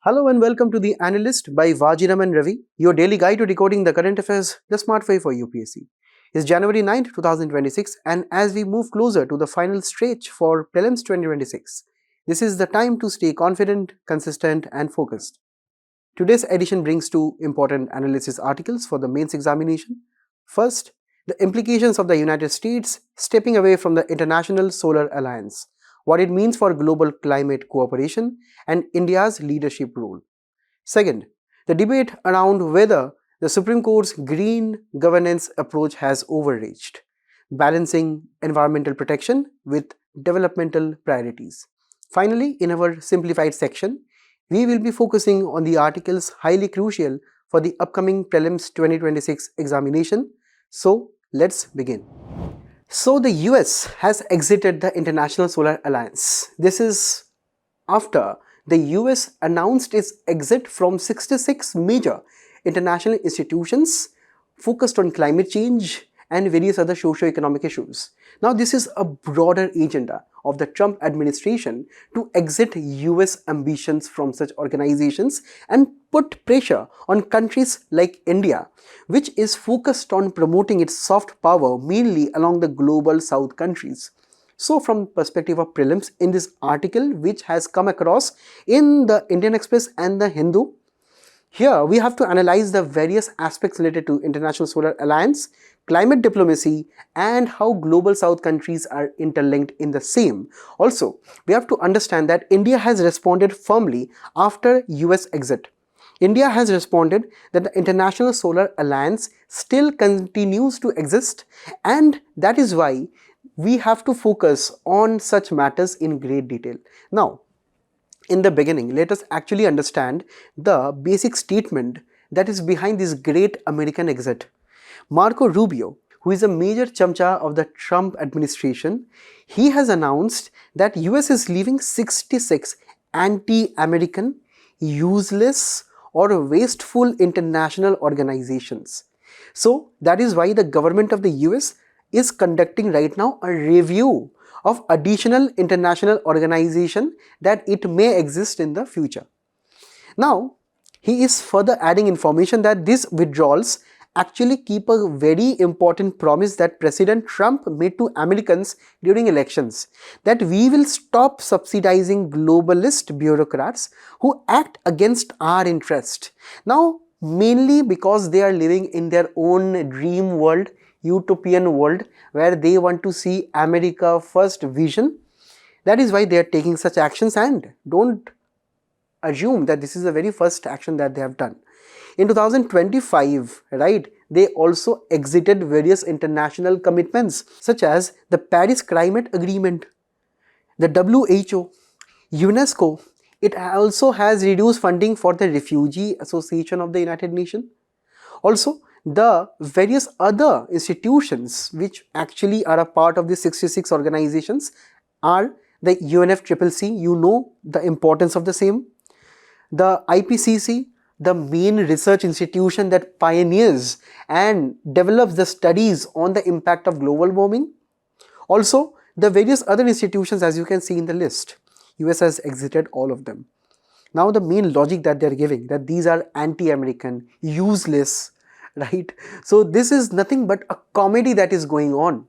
Hello and welcome to the Analyst by Vajiram and Ravi, your daily guide to decoding the current affairs the smart way for UPSC. It's January 9th, 2026, and as we move closer to the final stretch for Prelims 2026, this is the time to stay confident, consistent and focused. Today's edition brings two important analysis articles for the mains examination. First, the implications of the United States stepping away from the International Solar Alliance, what it means for global climate cooperation and India's leadership role. Second, the debate around whether the Supreme Court's green governance approach has overreached, balancing environmental protection with developmental priorities. Finally, in our simplified section, we will be focusing on the articles highly crucial for the upcoming Prelims 2026 examination. So, let's begin. So, the US has exited the International Solar Alliance. This is after the US announced its exit from 66 major international institutions focused on climate change and various other socio-economic issues. Now, this is a broader agenda of the Trump administration to exit US ambitions from such organizations and put pressure on countries like India, which is focused on promoting its soft power mainly along the global south countries. So from perspective of prelims, in this article which has come across in the Indian Express and the Hindu, here we have to analyze the various aspects related to International Solar Alliance, climate diplomacy and how global south countries are interlinked in the same. Also, we have to understand that India has responded firmly after US exit. India has responded that the International Solar Alliance still continues to exist, and that is why we have to focus on such matters in great detail. Now, in the beginning, let us actually understand the basic statement that is behind this great American exit. Marco Rubio, who is a major chamcha of the Trump administration, he has announced that US is leaving 66 anti-American, useless or wasteful international organizations. So that is why the government of the US is conducting right now a review of additional international organization that it may exist in the future. Now, he is further adding information that these withdrawals actually keep a very important promise that President Trump made to Americans during elections, that we will stop subsidizing globalist bureaucrats who act against our interest. Now, mainly because they are living in their own dream world, utopian world, where they want to see America first vision. That is why they are taking such actions, and don't assume that this is the very first action that they have done. In 2025, right, they also exited various international commitments such as the Paris Climate Agreement, the WHO, UNESCO. It also has reduced funding for the Refugee Association of the United Nations. Also, the various other institutions which actually are a part of the 66 organizations are the UNFCCC, you know the importance of the same, the IPCC, the main research institution that pioneers and develops the studies on the impact of global warming. Also, the various other institutions, as you can see in the list, US has exited all of them. Now, the main logic that they are giving, that these are anti-American, useless, right? So this is nothing but a comedy that is going on.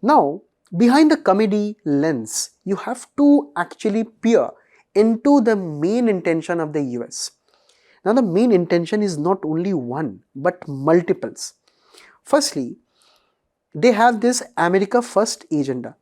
Now, behind the comedy lens, you have to actually peer into the main intention of the US. Now, the main intention is not only one, but multiples. Firstly, they have this America First agenda,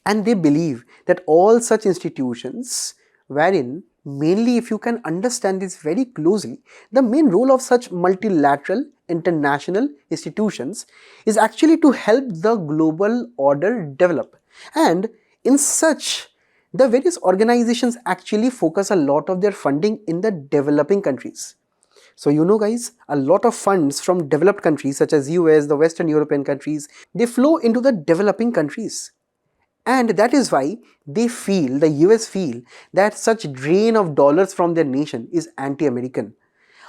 and they believe that all such institutions wherein mainly, if you can understand this very closely, the main role of such multilateral international institutions is actually to help the global order develop. And in such, the various organizations actually focus a lot of their funding in the developing countries. So you know guys, a lot of funds from developed countries such as US, the Western European countries, they flow into the developing countries. And that is why they feel, the US feel, that such drain of dollars from their nation is anti-American.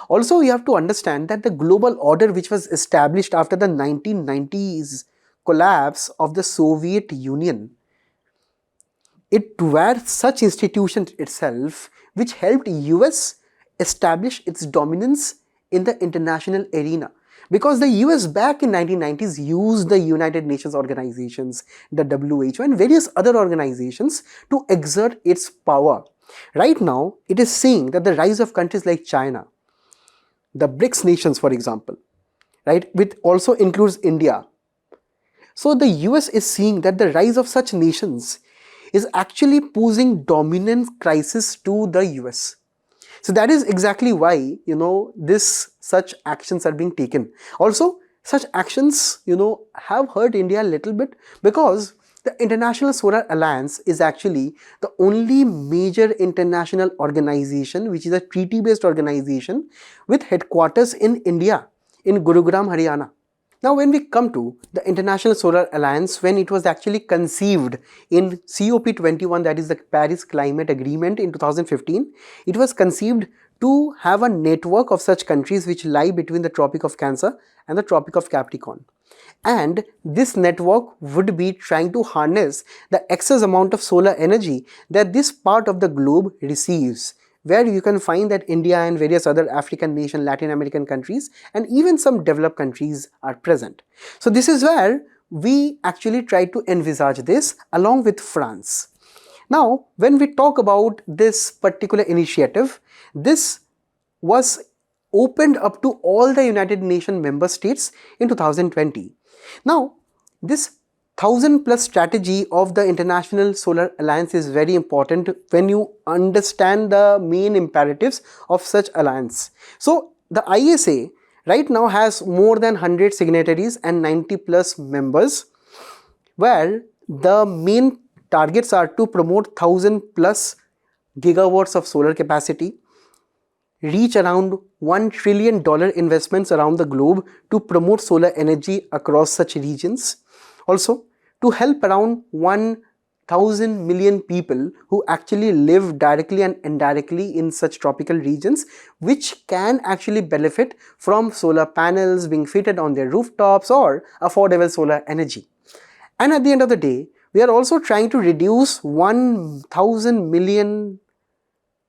Also, you have to understand that the global order which was established after the 1990s collapse of the Soviet Union, it were such institutions itself which helped US establish its dominance in the international arena. Because the US back in 1990s used the United Nations organizations, the WHO and various other organizations to exert its power. Right now, it is seeing that the rise of countries like China, the BRICS nations for example, right, which also includes India. So the US is seeing that the rise of such nations is actually posing dominant crisis to the US. So that is exactly why, such actions are being taken. Also, such actions, have hurt India a little bit, because the International Solar Alliance is actually the only major international organization which is a treaty-based organization with headquarters in India, in Gurugram, Haryana. Now, when we come to the International Solar Alliance, when it was actually conceived in COP21, that is the Paris Climate Agreement in 2015, it was conceived to have a network of such countries which lie between the Tropic of Cancer and the Tropic of Capricorn. And this network would be trying to harness the excess amount of solar energy that this part of the globe receives, where you can find that India and various other African nations, Latin American countries, and even some developed countries are present. So this is where we actually try to envisage this along with France. Now, when we talk about this particular initiative, this was opened up to all the United Nations member states in 2020. Now, this 1000+ strategy of the International Solar Alliance is very important when you understand the main imperatives of such alliance. So the ISA right now has more than 100 signatories and 90+ members, where the main targets are to promote 1000+ gigawatts of solar capacity, reach around $1 trillion investments around the globe to promote solar energy across such regions. Also, to help around 1,000 million people who actually live directly and indirectly in such tropical regions, which can actually benefit from solar panels being fitted on their rooftops or affordable solar energy. And at the end of the day, we are also trying to reduce 1,000 million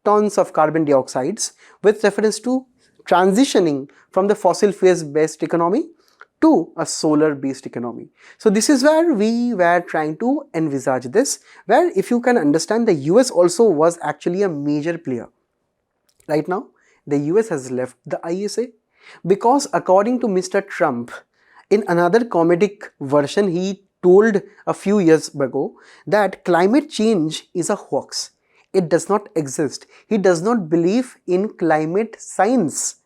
tons of carbon dioxides with reference to transitioning from the fossil fuels based economy to a solar based economy. So this is where we were trying to envisage this, where if you can understand, the US also was actually a major player. Right now, the US has left the ISA because according to Mr. Trump, in another comedic version, he told a few years ago that climate change is a hoax. It does not exist. He does not believe in climate science.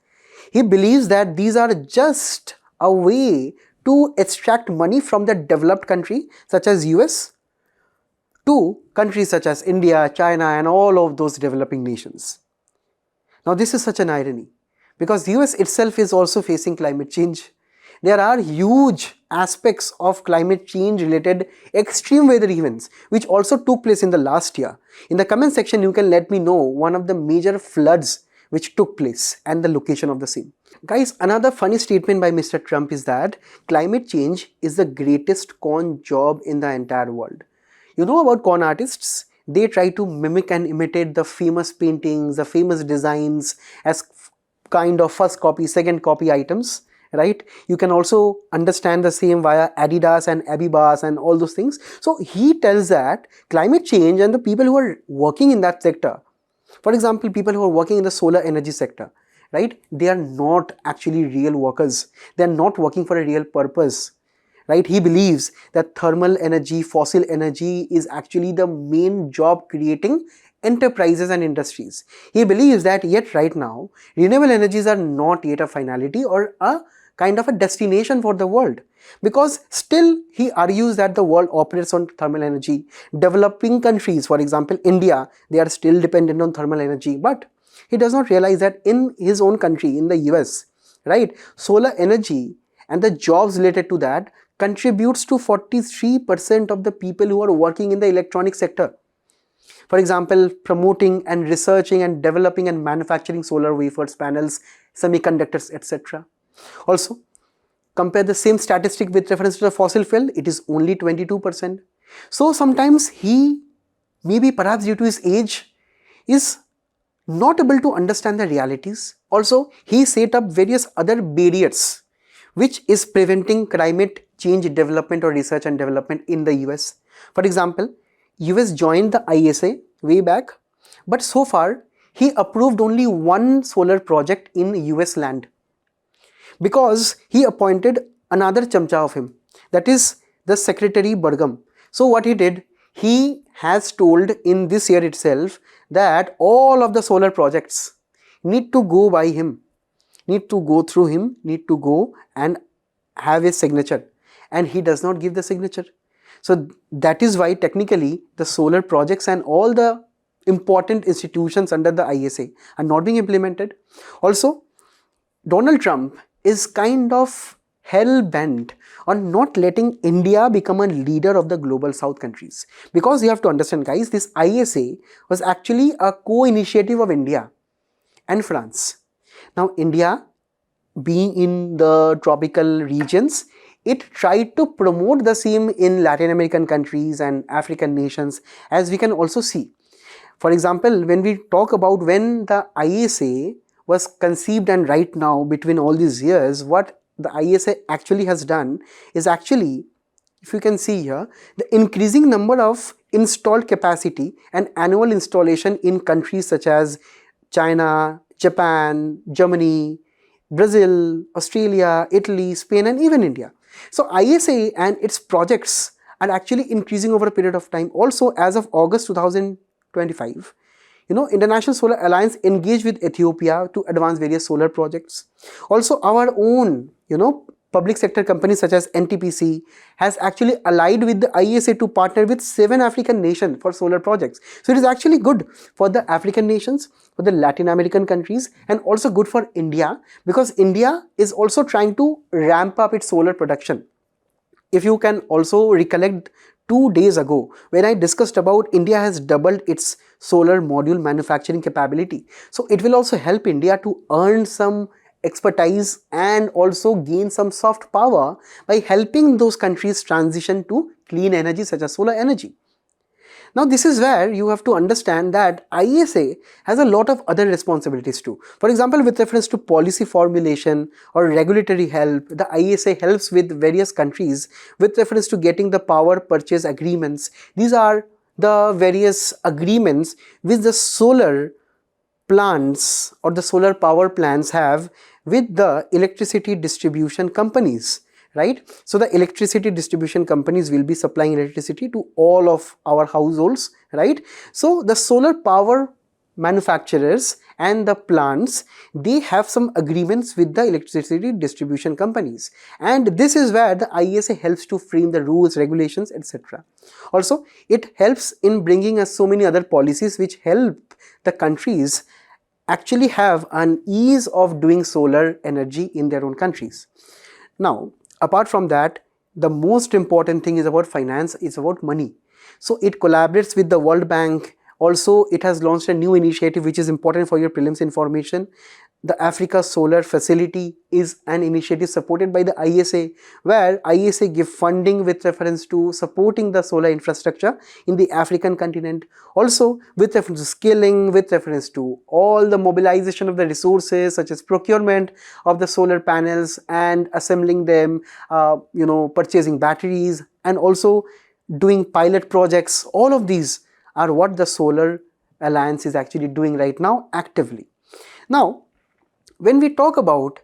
He believes that these are just a way to extract money from the developed country such as US to countries such as India, China and all of those developing nations. Now this is such an irony, because US itself is also facing climate change. There are huge aspects of climate change related extreme weather events which also took place in the last year. In the comment section, you can let me know one of the major floods which took place and the location of the same. Guys, another funny statement by Mr. Trump is that climate change is the greatest con job in the entire world. You know about con artists? They try to mimic and imitate the famous paintings, the famous designs as kind of first copy, second copy items. Right? You can also understand the same via Adidas and Abibas and all those things. So he tells that climate change and the people who are working in that sector, for example, people who are working in the solar energy sector, right? They are not actually real workers. They are not working for a real purpose. Right? He believes that thermal energy, fossil energy is actually the main job creating enterprises and industries. He believes that yet right now, renewable energies are not yet a finality or a kind of a destination for the world, because still he argues that the world operates on thermal energy. Developing countries, for example India, they are still dependent on thermal energy, but he does not realize that in his own country, in the US, right, solar energy and the jobs related to that contributes to 43% of the people who are working in the electronic sector. For example, promoting and researching and developing and manufacturing solar wafers, panels, semiconductors, etc. Also, compare the same statistic with reference to the fossil fuel, it is only 22%. So sometimes he, maybe perhaps due to his age, is not able to understand the realities. Also, he set up various other barriers which is preventing climate change development or research and development in the US. For example, US joined the ISA way back, but so far he approved only one solar project in US land because he appointed another chamcha of him, that is the Secretary Burgum. So what he did, he has told in this year itself that all of the solar projects need to go by him, need to go through him, need to go and have his signature, and he does not give the signature. So that is why technically the solar projects and all the important institutions under the ISA are not being implemented. Also, Donald Trump is kind of hell-bent on not letting India become a leader of the global south countries. Because you have to understand, guys, this ISA was actually a co-initiative of India and France. Now, India, being in the tropical regions, it tried to promote the same in Latin American countries and African nations, as we can also see. For example, when we talk about when the ISA was conceived and right now between all these years, what the ISA actually has done is actually, if you can see here, the increasing number of installed capacity and annual installation in countries such as China, Japan, Germany, Brazil, Australia, Italy, Spain, and even India. So ISA and its projects are actually increasing over a period of time. Also, as of August 2025, International Solar Alliance engaged with Ethiopia to advance various solar projects. Also, our own, public sector companies such as NTPC has actually allied with the ISA to partner with 7 African nations for solar projects. So it is actually good for the African nations, for the Latin American countries, and also good for India, because India is also trying to ramp up its solar production. If you can also recollect 2 days ago when I discussed about India has doubled its solar module manufacturing capability. So it will also help India to earn some expertise and also gain some soft power by helping those countries transition to clean energy such as solar energy. Now this is where you have to understand that ISA has a lot of other responsibilities too. For example, with reference to policy formulation or regulatory help, the ISA helps with various countries with reference to getting the power purchase agreements. These are the various agreements which the solar plants or the solar power plants have with the electricity distribution companies, right? So the electricity distribution companies will be supplying electricity to all of our households, right? So the solar power manufacturers and the plants, they have some agreements with the electricity distribution companies, and this is where the ISA helps to frame the rules, regulations, etc. Also, it helps in bringing us so many other policies which help the countries actually have an ease of doing solar energy in their own countries. Now, apart from that, the most important thing is about finance, it's about money. So it collaborates with the World Bank. Also, it has launched a new initiative which is important for your prelims information. The Africa Solar Facility is an initiative supported by the ISA, where ISA give funding with reference to supporting the solar infrastructure in the African continent. Also, with reference to skilling, with reference to all the mobilization of the resources such as procurement of the solar panels and assembling them, purchasing batteries, and also doing pilot projects. All of these are what the Solar Alliance is actually doing right now actively. Now, when we talk about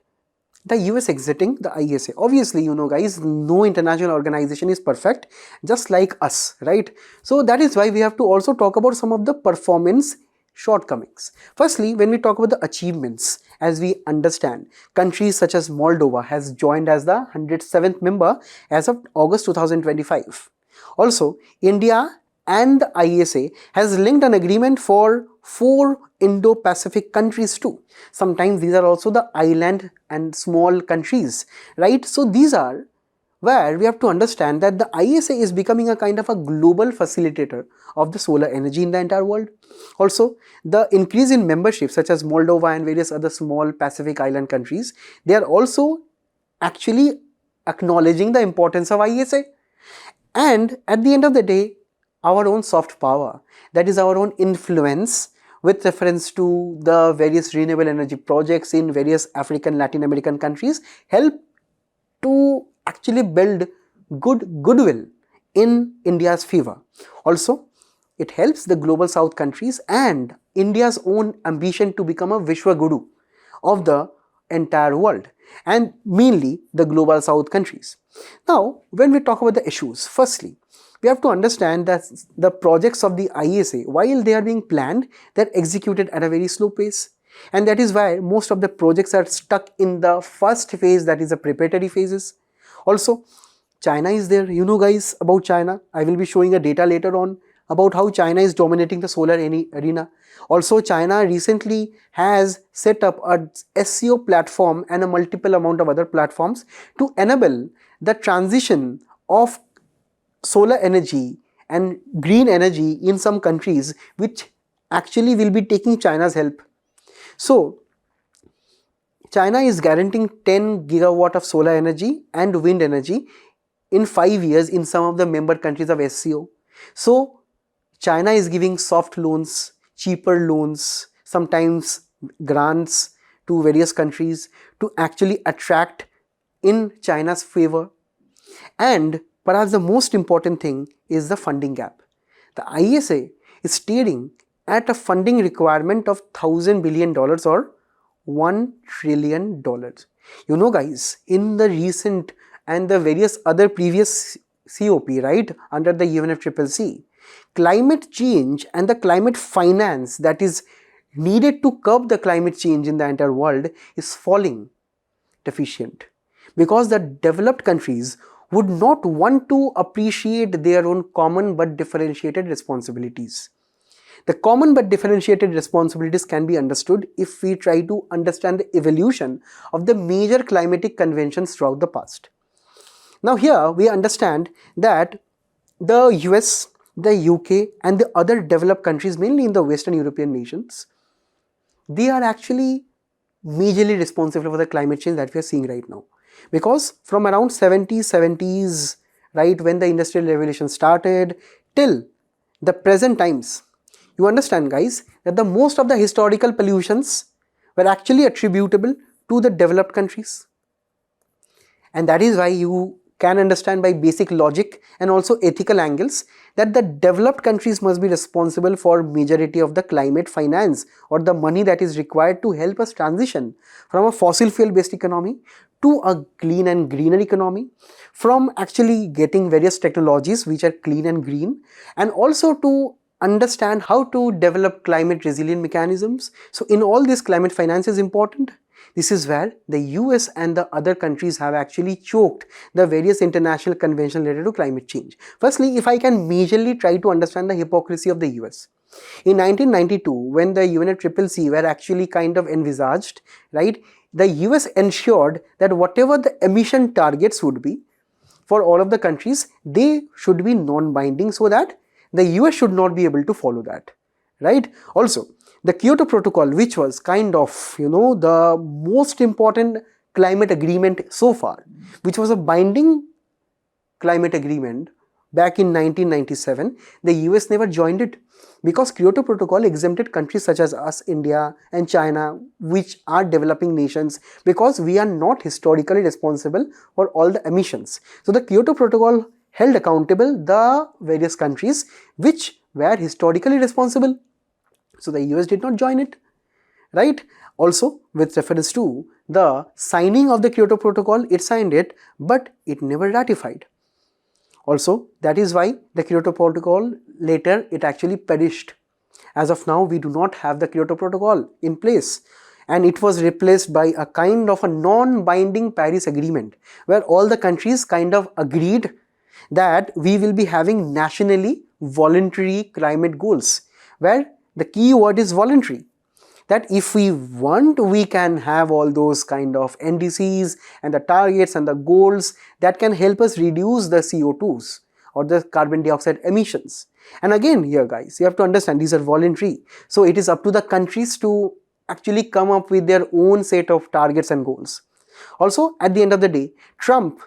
the US exiting the ISA, obviously, guys, no international organization is perfect, just like us, right? So that is why we have to also talk about some of the performance shortcomings. Firstly, when we talk about the achievements, as we understand, countries such as Moldova has joined as the 107th member as of August 2025. Also, India and the ISA has linked an agreement for 4 Indo-Pacific countries too. Sometimes these are also the island and small countries, right? So these are where we have to understand that the ISA is becoming a kind of a global facilitator of the solar energy in the entire world. Also, the increase in membership such as Moldova and various other small Pacific island countries, they are also actually acknowledging the importance of ISA. And at the end of the day, our own soft power, that is our own influence with reference to the various renewable energy projects in various African, Latin American countries, help to actually build goodwill in India's favor. Also, it helps the global south countries and India's own ambition to become a Vishwa Guru of the entire world, and mainly the global south countries. Now, when we talk about the issues, firstly, we have to understand that the projects of the ISA, while they are being planned, they are executed at a very slow pace. And that is why most of the projects are stuck in the first phase, that is the preparatory phases. Also, China is there. You know guys about China. I will be showing a data later on about how China is dominating the solar arena. Also, China recently has set up a SCO platform and a multiple amount of other platforms to enable the transition of solar energy and green energy in some countries, which actually will be taking China's help. So, China is guaranteeing 10 gigawatt of solar energy and wind energy in 5 years in some of the member countries of SCO. So, China is giving soft loans, cheaper loans, sometimes grants to various countries to actually attract in China's favor. And perhaps the most important thing is the funding gap. The ISA is stating at a funding requirement of $1,000 billion or $1 trillion. You know guys, in the recent and the various other previous COP, right, under the UNFCCC, climate change and the climate finance that is needed to curb the climate change in the entire world is falling deficient, because the developed countries would not want to appreciate their own common but differentiated responsibilities. The common but differentiated responsibilities can be understood if we try to understand the evolution of the major climatic conventions throughout the past. Now here we understand that the US, the UK and the other developed countries, mainly in the Western European nations, they are actually majorly responsible for the climate change that we are seeing right now. Because from around 70s, right, when the industrial revolution started till the present times, you understand guys that the most of the historical pollutions were actually attributable to the developed countries. And that is why you can understand by basic logic and also ethical angles that the developed countries must be responsible for majority of the climate finance or the money that is required to help us transition from a fossil fuel based economy to a clean and greener economy, from actually getting various technologies which are clean and green, and also to understand how to develop climate resilient mechanisms. So in all this, climate finance is important. This is where the US and the other countries have actually choked the various international conventions related to climate change. Firstly, if I can majorly try to understand the hypocrisy of the US. In 1992, when the UNFCCC were actually kind of envisaged, right, the US ensured that whatever the emission targets would be for all of the countries, they should be non-binding so that the US should not be able to follow that, right? Also, the Kyoto Protocol, which was kind of, the most important climate agreement so far, which was a binding climate agreement back in 1997, the US never joined it because Kyoto Protocol exempted countries such as us, India and China, which are developing nations, because we are not historically responsible for all the emissions. So the Kyoto Protocol held accountable the various countries which were historically responsible. So the US did not join it, right? Also, with reference to the signing of the Kyoto Protocol, it signed it, but it never ratified. Also, that is why the Kyoto Protocol later it actually perished. As of now, we do not have the Kyoto Protocol in place, and it was replaced by a kind of a non-binding Paris Agreement, where all the countries kind of agreed that we will be having nationally voluntary climate goals, where the key word is voluntary. That if we want, we can have all those kind of NDCs and the targets and the goals that can help us reduce the CO2s or the carbon dioxide emissions. And again here guys, you have to understand these are voluntary. So it is up to the countries to actually come up with their own set of targets and goals. Also, at the end of the day, Trump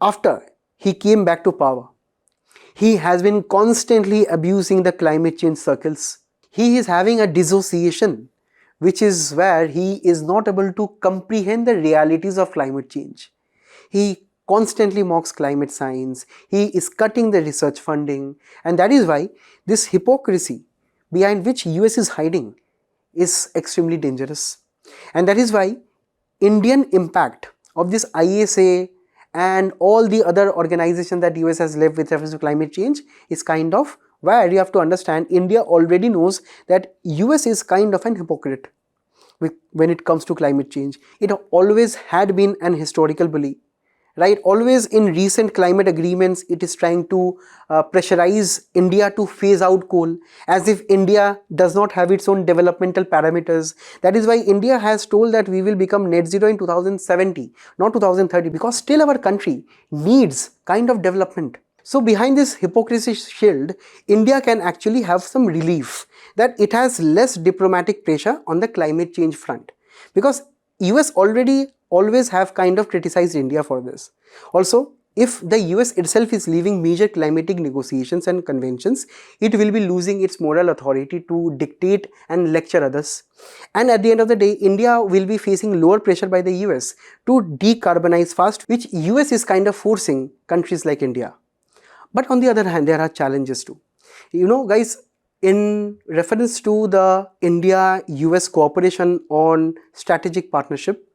after he came back to power, he has been constantly abusing the climate change circles. He is having a dissociation, which is where he is not able to comprehend the realities of climate change. He constantly mocks climate science, he is cutting the research funding, and that is why this hypocrisy behind which US is hiding is extremely dangerous. And that is why Indian impact of this ISA and all the other organizations that US has left with reference to climate change is kind of where you have to understand India already knows that US is kind of an hypocrite when it comes to climate change. It always had been an historical bully. Right, always in recent climate agreements, it is trying to pressurize India to phase out coal, as if India does not have its own developmental parameters. That is why India has told that we will become net zero in 2070, not 2030, because still our country needs kind of development. So behind this hypocrisy shield, India can actually have some relief that it has less diplomatic pressure on the climate change front, because US always have kind of criticized India for this. Also, if the US itself is leaving major climatic negotiations and conventions, it will be losing its moral authority to dictate and lecture others. And at the end of the day, India will be facing lower pressure by the US to decarbonize fast, which US is kind of forcing countries like India. But on the other hand, there are challenges too. You know, guys, in reference to the India-US cooperation on strategic partnership,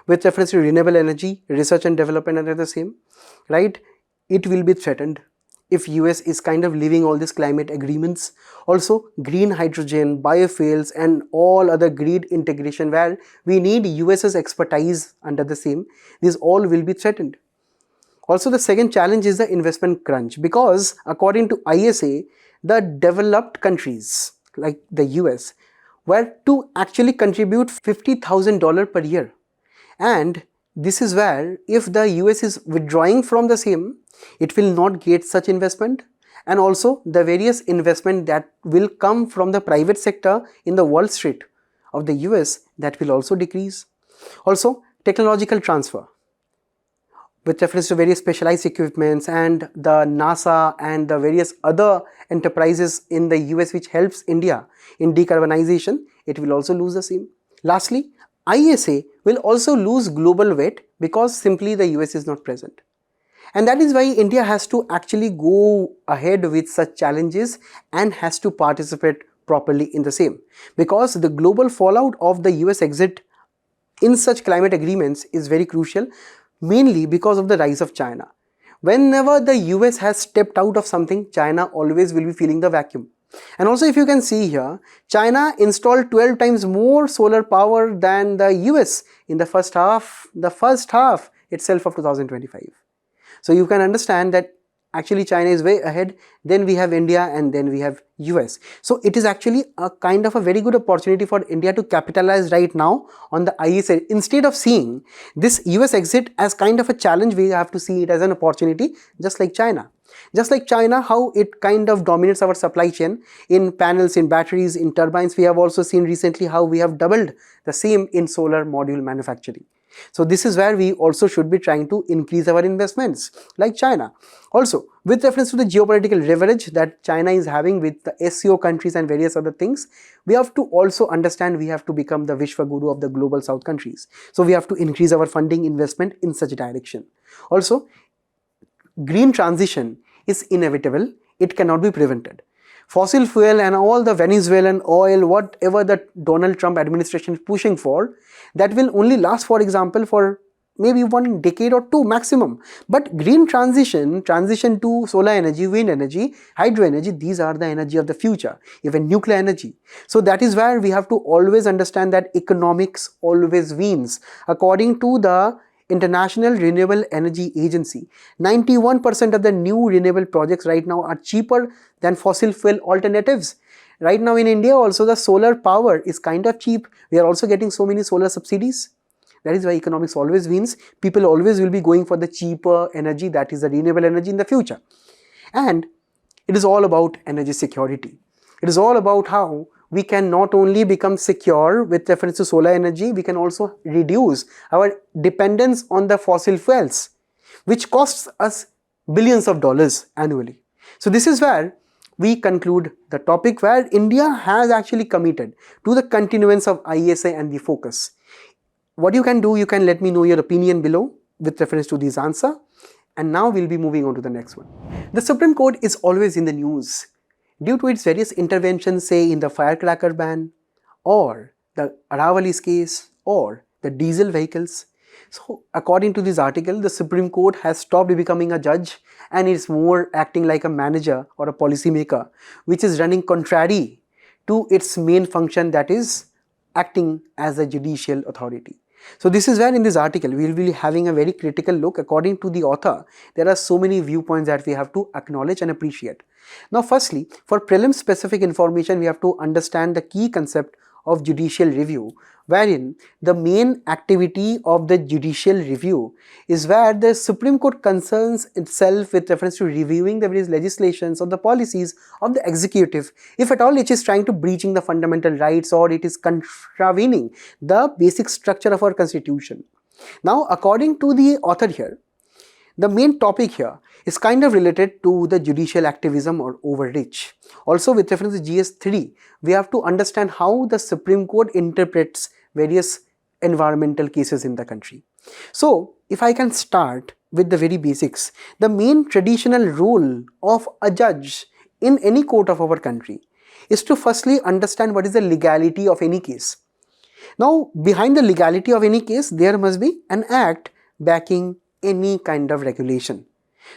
with reference to renewable energy, research and development and the same, right, it will be threatened if US is kind of leaving all these climate agreements. Also, green hydrogen, biofuels and all other grid integration where we need US's expertise under the same, these all will be threatened. Also, the second challenge is the investment crunch, because according to ISA, the developed countries like the US were to actually contribute $50,000 per year. And this is where if the US is withdrawing from the same, it will not get such investment, and also the various investment that will come from the private sector in the Wall Street of the US, that will also decrease. Also, technological transfer with reference to various specialized equipments and the NASA and the various other enterprises in the US which helps India in decarbonization, it will also lose the same. Lastly, ISA will also lose global weight because simply the US is not present. And that is why India has to actually go ahead with such challenges and has to participate properly in the same. Because the global fallout of the US exit in such climate agreements is very crucial, mainly because of the rise of China. Whenever the US has stepped out of something, China always will be feeling the vacuum. And also, if you can see here, China installed 12 times more solar power than the US in the first half itself of 2025. So you can understand that actually China is way ahead, then we have India, and then we have US. So it is actually a kind of a very good opportunity for India to capitalize right now on the ISA. Instead of seeing this US exit as kind of a challenge, we have to see it as an opportunity, just like China. Just like China, how it kind of dominates our supply chain in panels, in batteries, in turbines. We have also seen recently how we have doubled the same in solar module manufacturing. So this is where we also should be trying to increase our investments like China. Also, with reference to the geopolitical leverage that China is having with the SCO countries and various other things, we have to also understand we have to become the Vishwa Guru of the global South countries. So we have to increase our funding investment in such a direction. Also, green transition is inevitable, it cannot be prevented. Fossil fuel and all the Venezuelan oil, whatever the Donald Trump administration is pushing for, that will only last, for example, for maybe 1 decade or 2 maximum. But green transition to solar energy, wind energy, hydro energy, these are the energy of the future, even nuclear energy. So that is where we have to always understand that economics always wins. According to the International Renewable Energy Agency, 91% of the new renewable projects right now are cheaper than fossil fuel alternatives. Right now in India also the solar power is kind of cheap. We are also getting so many solar subsidies. That is why economics always wins. People always will be going for the cheaper energy, that is the renewable energy in the future. And it is all about energy security. It is all about how we can not only become secure with reference to solar energy, we can also reduce our dependence on the fossil fuels. which costs us billions of dollars annually. So this is where we conclude the topic, where India has actually committed to the continuance of ISA and the focus. What you can do, you can let me know your opinion below with reference to this answer. And now we'll be moving on to the next one. The Supreme Court is always in the news due to its various interventions, say in the firecracker ban, or the Aravali's case, or the diesel vehicles. So according to this article, the Supreme Court has stopped becoming a judge and is more acting like a manager or a policymaker, which is running contrary to its main function, that is acting as a judicial authority. So this is where in this article we will be having a very critical look. According to the author, there are so many viewpoints that we have to acknowledge and appreciate. Now firstly, for prelim specific information, we have to understand the key concept of judicial review, wherein the main activity of the judicial review is where the Supreme Court concerns itself with reference to reviewing the various legislations or the policies of the executive, if at all it is trying to breaching the fundamental rights or it is contravening the basic structure of our constitution. Now according to the author here, the main topic here is kind of related to the judicial activism or overreach. Also with reference to GS3, we have to understand how the Supreme Court interprets various environmental cases in the country. So if I can start with the very basics, the main traditional role of a judge in any court of our country is to firstly understand what is the legality of any case. Now behind the legality of any case, there must be an act backing any kind of regulation.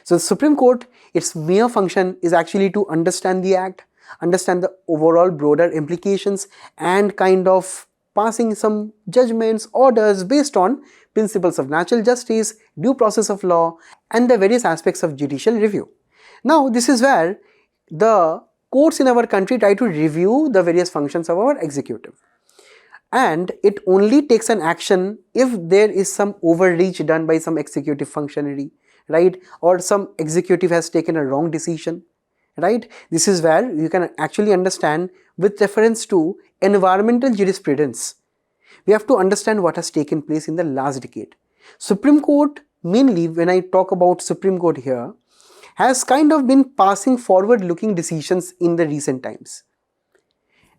So the Supreme Court, its mere function is actually to understand the act, understand the overall broader implications, and kind of passing some judgments, orders based on principles of natural justice, due process of law, and the various aspects of judicial review. Now this is where the courts in our country try to review the various functions of our executive. And it only takes an action if there is some overreach done by some executive functionary, right? Or some executive has taken a wrong decision, right? This is where you can actually understand with reference to environmental jurisprudence. We have to understand what has taken place in the last decade. Supreme Court, mainly when I talk about Supreme Court here, has kind of been passing forward-looking decisions in the recent times.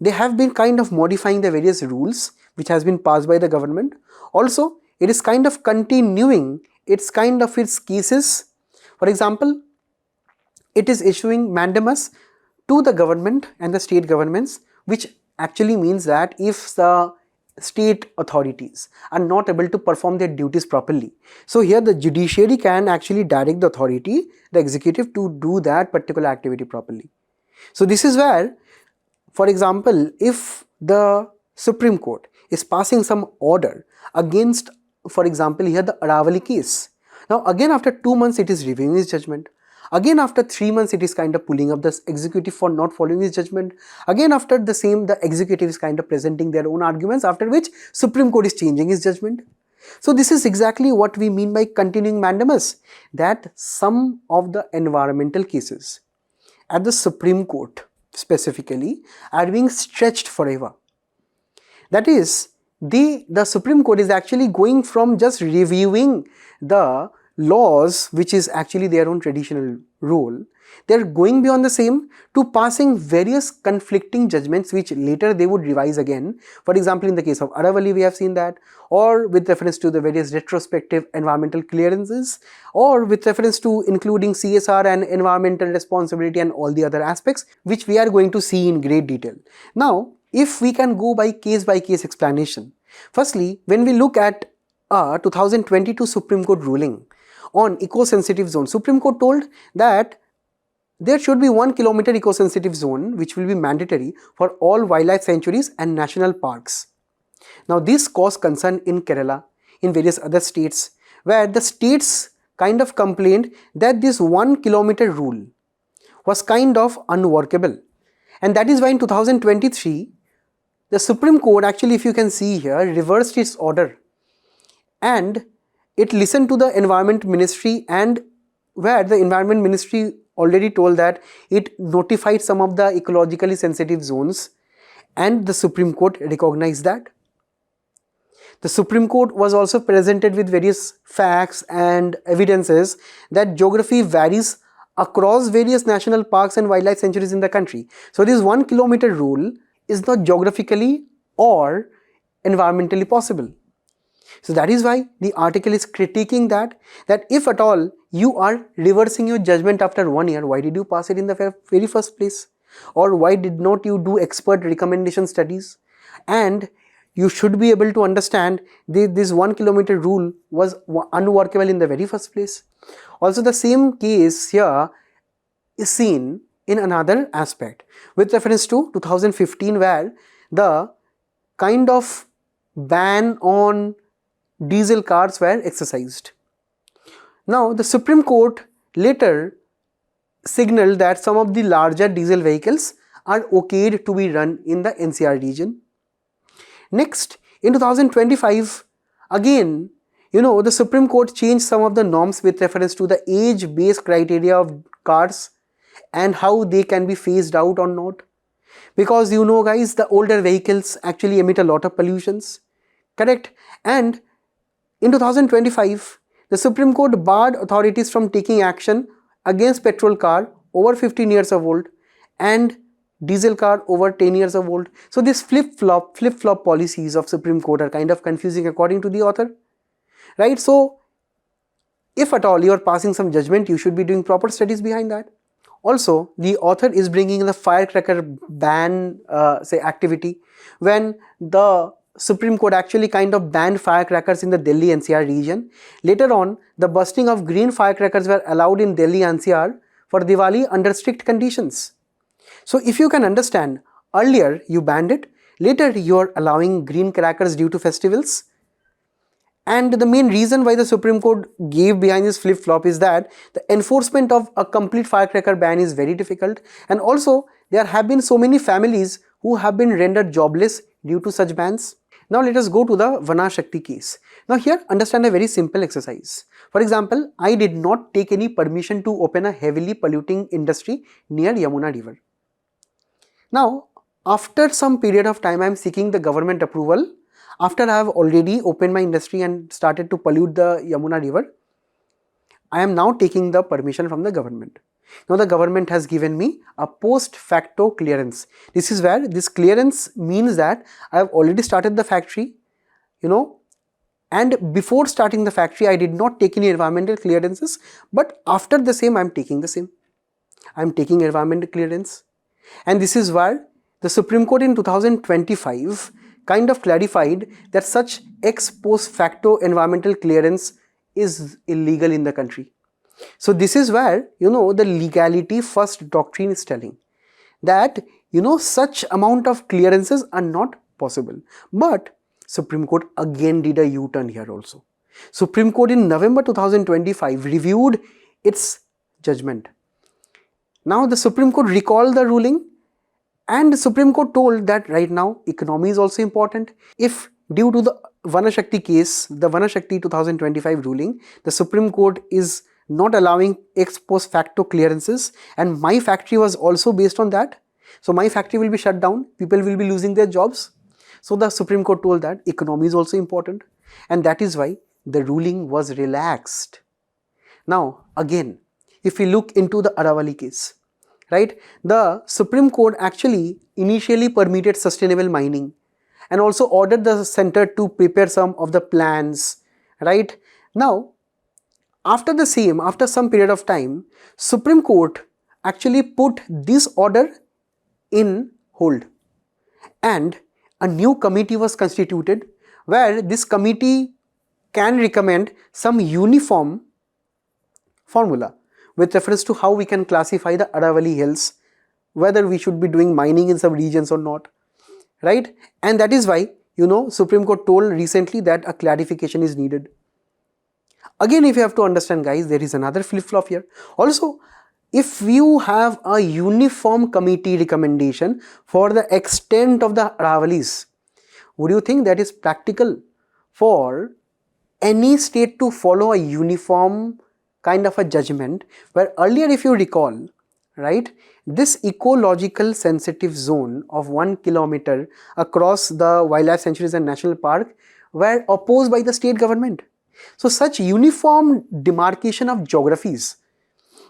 They have been kind of modifying the various rules which has been passed by the government. Also, it is kind of continuing its cases. For example, it is issuing mandamus to the government and the state governments, which actually means that if the state authorities are not able to perform their duties properly, so here the judiciary can actually direct the authority, the executive, to do that particular activity properly. So this is where, for example, if the Supreme Court is passing some order against, for example, here the Aravali case. Now again after 2 months it is reviewing his judgment. Again after 3 months it is kind of pulling up the executive for not following his judgment. Again after the same, the executive is kind of presenting their own arguments, after which Supreme Court is changing his judgment. So this is exactly what we mean by continuing mandamus, that some of the environmental cases at the Supreme Court specifically are being stretched forever. That is, the Supreme Court is actually going from just reviewing the laws, which is actually their own traditional role. They are going beyond the same to passing various conflicting judgments which later they would revise again. For example, in the case of Aravali, we have seen that, or with reference to the various retrospective environmental clearances, or with reference to including CSR and environmental responsibility and all the other aspects, which we are going to see in great detail. Now, if we can go by case explanation. Firstly, when we look at a 2022 Supreme Court ruling on eco-sensitive zone, Supreme Court told that there should be 1 kilometer eco-sensitive zone which will be mandatory for all wildlife sanctuaries and national parks. Now this caused concern in Kerala, in various other states, where the states kind of complained that this 1 kilometer rule was kind of unworkable. And that is why in 2023, the Supreme Court actually, if you can see here, reversed its order and it listened to the Environment Ministry, and where the Environment Ministry already told that it notified some of the ecologically sensitive zones and the Supreme Court recognized that. The Supreme Court was also presented with various facts and evidences that geography varies across various national parks and wildlife sanctuaries in the country. So this 1 kilometer rule is not geographically or environmentally possible. So that is why the article is critiquing that if at all you are reversing your judgment after 1 year, why did you pass it in the very first place? Or why did not you do expert recommendation studies? And you should be able to understand this 1 kilometer rule was unworkable in the very first place. Also, the same case here is seen in another aspect with reference to 2015, where the kind of ban on diesel cars were exercised. Now, the Supreme Court later signaled that some of the larger diesel vehicles are okayed to be run in the NCR region. Next, in 2025, again, the Supreme Court changed some of the norms with reference to the age-based criteria of cars and how they can be phased out or not. Because guys, the older vehicles actually emit a lot of pollutions, correct? And in 2025, the Supreme Court barred authorities from taking action against petrol car over 15 years of old and diesel car over 10 years of old. So this flip-flop policies of Supreme Court are kind of confusing according to the author, right? So if at all you are passing some judgment, you should be doing proper studies behind that. Also, the author is bringing in the firecracker ban activity, when the Supreme Court actually kind of banned firecrackers in the Delhi NCR region. Later on, the bursting of green firecrackers were allowed in Delhi NCR for Diwali under strict conditions. So if you can understand, earlier you banned it, later you are allowing green crackers due to festivals. And the main reason why the Supreme Court gave behind this flip-flop is that the enforcement of a complete firecracker ban is very difficult, and also there have been so many families who have been rendered jobless due to such bans. Now let us go to the Vanashakti case. Now here understand a very simple exercise. For example, I did not take any permission to open a heavily polluting industry near Yamuna river. Now after some period of time I am seeking the government approval. After I have already opened my industry and started to pollute the Yamuna river, I am now taking the permission from the government. Now the government has given me a post facto clearance. This is where this clearance means that I have already started the factory, and before starting the factory I did not take any environmental clearances, but after the same I am taking the same. I am taking environmental clearance, and this is where the Supreme Court in 2025 kind of clarified that such ex post facto environmental clearance is illegal in the country. So this is where the legality first doctrine is telling that such amount of clearances are not possible. But Supreme Court again did a U-turn here also. Supreme Court in November 2025 reviewed its judgment. Now the Supreme Court recalled the ruling, and the Supreme Court told that right now economy is also important. If due to the Vanashakti case, the Vanashakti 2025 ruling, the Supreme Court is not allowing ex post facto clearances, and my factory was also based on that, so my factory will be shut down, people will be losing their jobs. So the Supreme Court told that economy is also important, and that is why the ruling was relaxed. Now again, if we look into the Aravali case, right, the Supreme Court actually initially permitted sustainable mining and also ordered the center to prepare some of the plans, right? Now after some period of time, Supreme Court actually put this order in hold, and a new committee was constituted, where this committee can recommend some uniform formula with reference to how we can classify the Aravali hills, whether we should be doing mining in some regions or not, right? And that is why Supreme Court told recently that a clarification is needed. Again, if you have to understand, guys, there is another flip-flop here. Also, if you have a uniform committee recommendation for the extent of the Aravalis, would you think that is practical for any state to follow a uniform kind of a judgment, where earlier, if you recall, right, this ecological sensitive zone of 1 kilometer across the wildlife sanctuaries and national park were opposed by the state government. So such uniform demarcation of geographies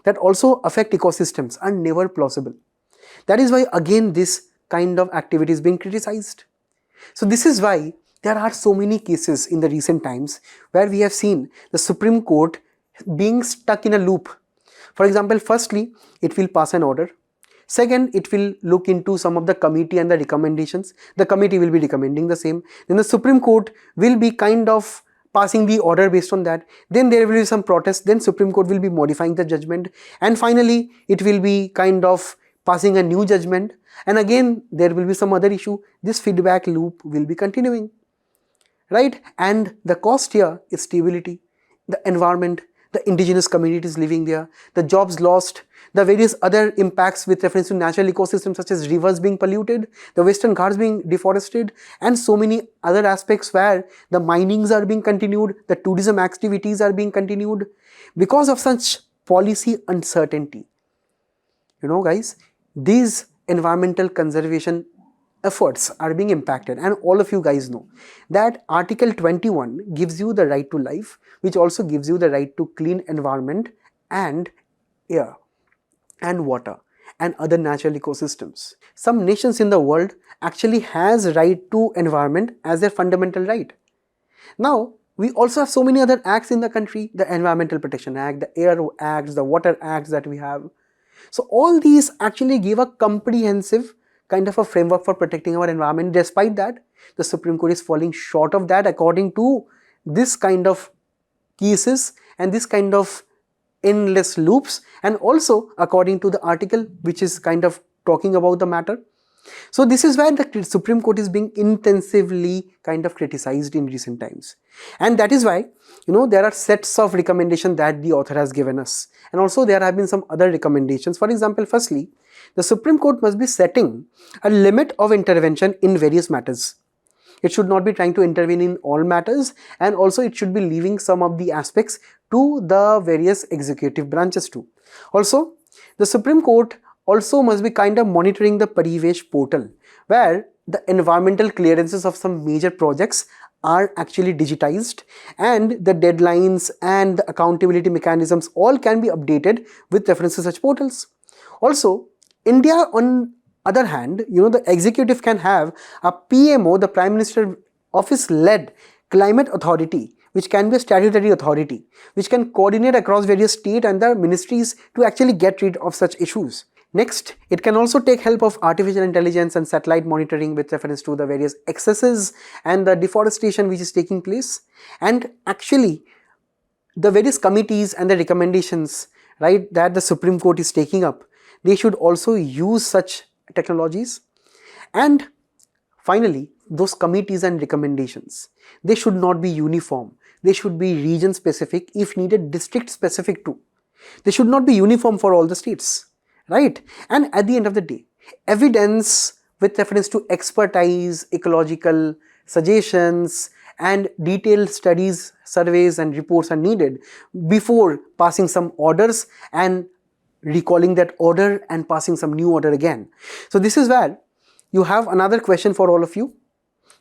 that also affect ecosystems are never plausible. That is why again this kind of activity is being criticized. So this is why there are so many cases in the recent times where we have seen the Supreme Court being stuck in a loop. For example, firstly, it will pass an order. Second, it will look into some of the committee and the recommendations. The committee will be recommending the same. Then the Supreme Court will be kind of passing the order based on that. Then there will be some protest. Then Supreme Court will be modifying the judgment. And finally, it will be kind of passing a new judgment. And again, there will be some other issue. This feedback loop will be continuing, right? And the cost here is stability, the environment, the indigenous communities living there, the jobs lost, the various other impacts with reference to natural ecosystems such as rivers being polluted, the Western Ghats being deforested, and so many other aspects where the minings are being continued, the tourism activities are being continued because of such policy uncertainty. You know, guys, these environmental conservation efforts are being impacted, and all of you guys know that Article 21 gives you the right to life, which also gives you the right to clean environment and air and water and other natural ecosystems. Some nations in the world actually has right to environment as their fundamental right. Now, we also have so many other acts in the country, the Environmental Protection Act, the Air Acts, the Water Acts that we have. So all these actually give a comprehensive kind of a framework for protecting our environment. Despite that, the Supreme Court is falling short of that according to this kind of cases and this kind of endless loops, and also according to the article which is kind of talking about the matter. So this is why the Supreme Court is being intensively kind of criticized in recent times. And that is why, you know, there are sets of recommendations that the author has given us. And also there have been some other recommendations. For example, firstly, the Supreme Court must be setting a limit of intervention in various matters. It should not be trying to intervene in all matters, and also it should be leaving some of the aspects to the various executive branches too. Also, the Supreme Court also must be kind of monitoring the Parivesh portal, where the environmental clearances of some major projects are actually digitized, and the deadlines and the accountability mechanisms all can be updated with reference to such portals. Also, India on other hand, you know, the executive can have a PMO, the Prime Minister Office led climate authority, which can be a statutory authority, which can coordinate across various state and the ministries to actually get rid of such issues. Next, it can also take help of artificial intelligence and satellite monitoring with reference to the various excesses and the deforestation which is taking place. And actually, the various committees and the recommendations, right, that the Supreme Court is taking up, they should also use such technologies. And finally, those committees and recommendations, they should not be uniform. They should be region specific, if needed district specific too. They should not be uniform for all the states, right? And at the end of the day, evidence with reference to expertise, ecological suggestions and detailed studies, surveys and reports are needed before passing some orders and recalling that order and passing some new order again. So this is where you have another question for all of you.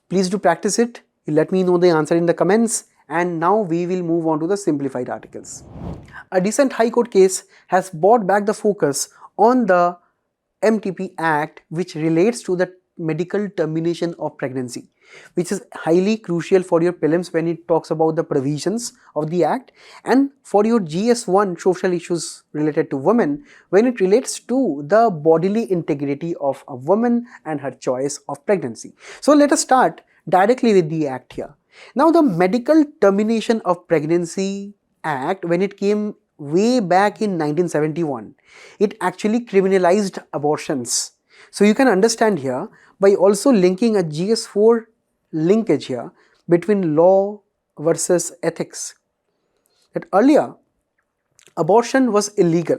Please do practice it. You let me know the answer in the comments. And now we will move on to the simplified articles. A recent High Court case has brought back the focus on the MTP Act, which relates to the medical termination of pregnancy, which is highly crucial for your prelims when it talks about the provisions of the Act, and for your GS1 social issues related to women when it relates to the bodily integrity of a woman and her choice of pregnancy. So let us start directly with the Act here. Now, the Medical Termination of Pregnancy Act, when it came way back in 1971, it actually criminalized abortions. So you can understand here by also linking a GS4 linkage here between law versus ethics, that earlier abortion was illegal,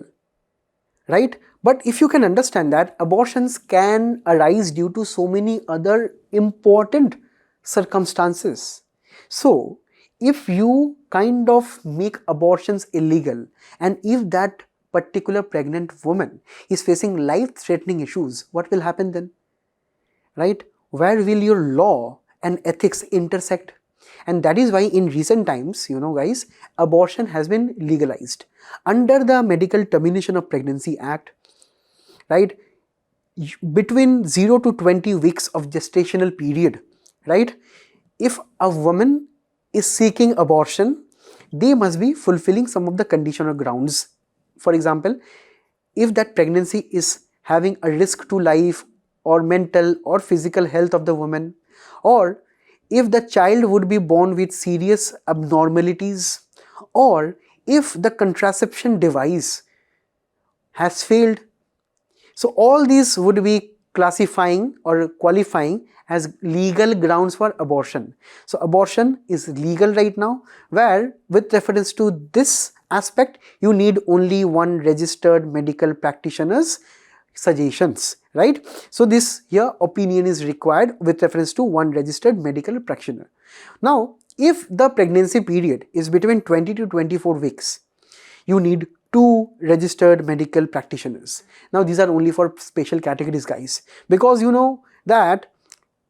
right? But if you can understand that abortions can arise due to so many other important circumstances. So if you kind of make abortions illegal, and if that particular pregnant woman is facing life-threatening issues, what will happen then? Right? Where will your law and ethics intersect? And that is why in recent times, guys, abortion has been legalized. Under the Medical Termination of Pregnancy Act, right, between 0 to 20 weeks of gestational period, right, if a woman is seeking abortion, they must be fulfilling some of the conditional grounds. For example, if that pregnancy is having a risk to life or mental or physical health of the woman, or if the child would be born with serious abnormalities, or if the contraception device has failed. So all these would be classifying or qualifying as legal grounds for abortion. So abortion is legal right now, where with reference to this aspect, you need only one registered medical practitioner's suggestions, right? So this here opinion is required with reference to one registered medical practitioner. Now, if the pregnancy period is between 20 to 24 weeks, you need 2 registered medical practitioners. Now these are only for special categories, guys, because you know that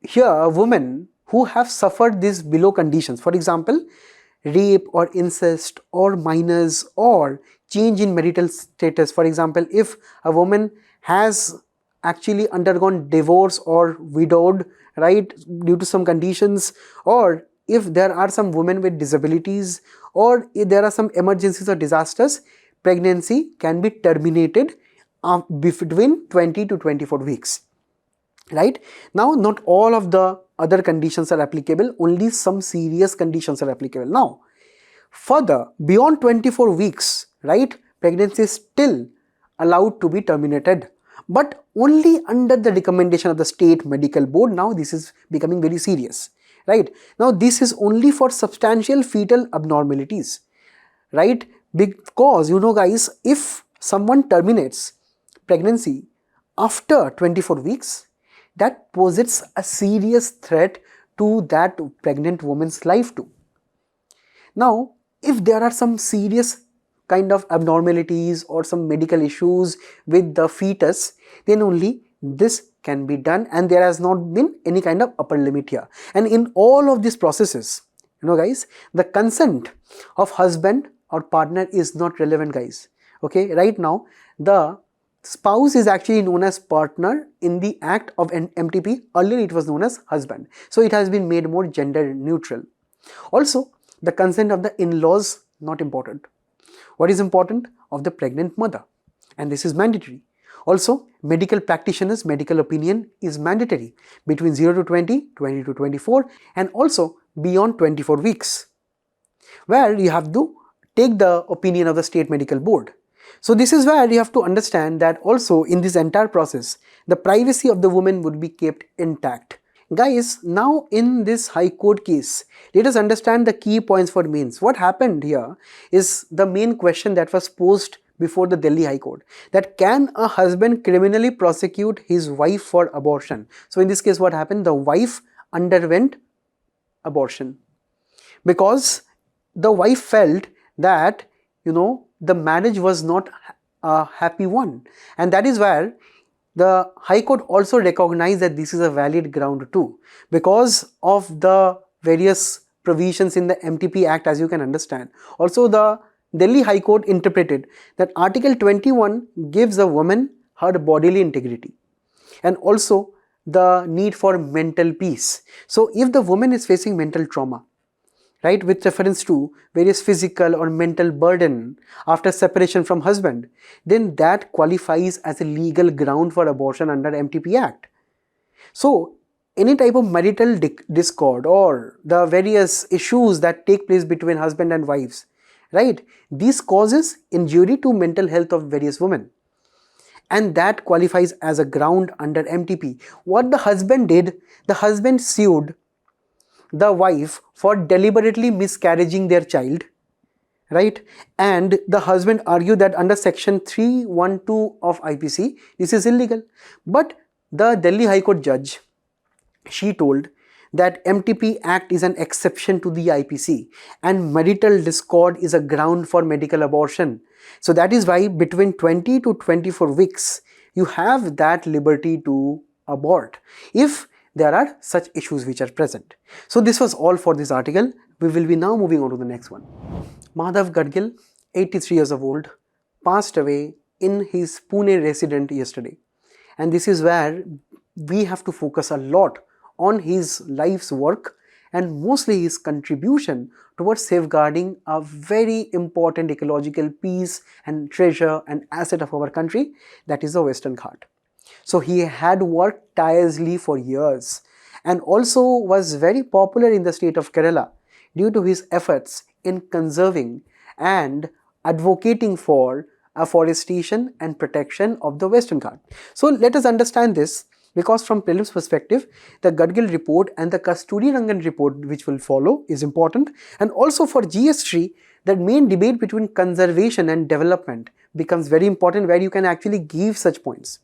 here women who have suffered these below conditions, for example, rape or incest or minors or change in marital status. For example, if a woman has actually undergone divorce or widowed, right, due to some conditions, or if there are some women with disabilities, or if there are some emergencies or disasters, pregnancy can be terminated between 20 to 24 weeks. Right? Now, not all of the other conditions are applicable, only some serious conditions are applicable. Now, further, beyond 24 weeks, right, pregnancy is still allowed to be terminated, but only under the recommendation of the state medical board. Now, this is becoming very serious, right? Now, this is only for substantial fetal abnormalities, right? Because, you know, guys, if someone terminates pregnancy after 24 weeks, that poses a serious threat to that pregnant woman's life too. Now, if there are some serious kind of abnormalities or some medical issues with the fetus, then only this can be done, and there has not been any kind of upper limit here. And in all of these processes, you know, guys, the consent of husband or partner is not relevant, guys. Okay, right now the spouse is actually known as partner in the act of an MTP. Earlier it was known as husband. So it has been made more gender neutral. Also, the consent of the in-laws not important. What is important? Of the pregnant mother, and this is mandatory. Also, medical practitioners' medical opinion is mandatory between 0 to 20, 20 to 24, and also beyond 24 weeks, where you have to take the opinion of the state medical board. So this is where you have to understand that also in this entire process, the privacy of the woman would be kept intact. Guys, now in this High Court case, let us understand the key points for mains. What happened here is the main question that was posed before the Delhi High Court, that can a husband criminally prosecute his wife for abortion? So in this case, what happened? The wife underwent abortion because the wife felt that, you know, the marriage was not a happy one, and that is where the High Court also recognized that this is a valid ground too, because of the various provisions in the MTP Act, as you can understand. Also, the Delhi High Court interpreted that Article 21 gives a woman her bodily integrity and also the need for mental peace. So, if the woman is facing mental trauma, right, with reference to various physical or mental burden after separation from husband, then that qualifies as a legal ground for abortion under MTP Act. So, any type of marital discord or the various issues that take place between husband and wives, right, this causes injury to mental health of various women, and that qualifies as a ground under MTP. What the husband did, the husband sued the wife for deliberately miscarrying their child, right, and the husband argued that under section 312 of IPC this is illegal. But the Delhi High Court judge, she told that MTP Act is an exception to the IPC and marital discord is a ground for medical abortion. So that is why between 20 to 24 weeks you have that liberty to abort. If there are such issues which are present. So this was all for this article. We will be now moving on to the next one. Madhav Gadgil, 83 years of old, passed away in his Pune residence yesterday. And this is where we have to focus a lot on his life's work and mostly his contribution towards safeguarding a very important ecological piece and treasure and asset of our country, that is the Western Ghat. So he had worked tirelessly for years and also was very popular in the state of Kerala due to his efforts in conserving and advocating for afforestation and protection of the Western Ghat. So let us understand this, because from prelims perspective, the Gadgil report and the Kasturirangan report which will follow is important, and also for GS3, the main debate between conservation and development becomes very important, where you can actually give such points.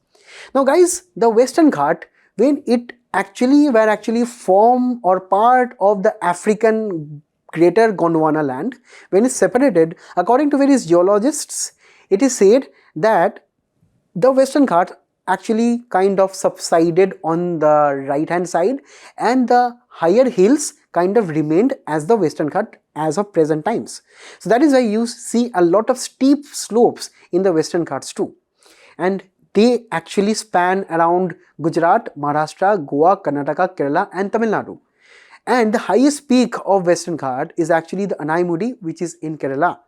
Now guys, the Western Ghat, when it were actually form or part of the African Greater Gondwana land, when it's separated, according to various geologists, it is said that the Western Ghat actually kind of subsided on the right hand side and the higher hills kind of remained as the Western Ghat as of present times. So that is why you see a lot of steep slopes in the Western Ghats too. And they actually span around Gujarat, Maharashtra, Goa, Karnataka, Kerala and Tamil Nadu. And the highest peak of Western Ghat is actually the Anaimudi, which is in Kerala.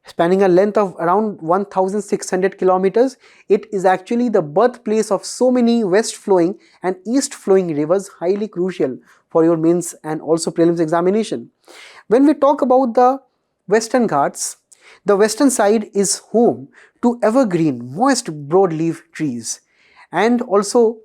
Spanning a length of around 1600 kilometers, it is actually the birthplace of so many west flowing and east flowing rivers, highly crucial for your mains and also prelims examination. When we talk about the Western Ghats, the western side is home to evergreen, moist broadleaf trees, and also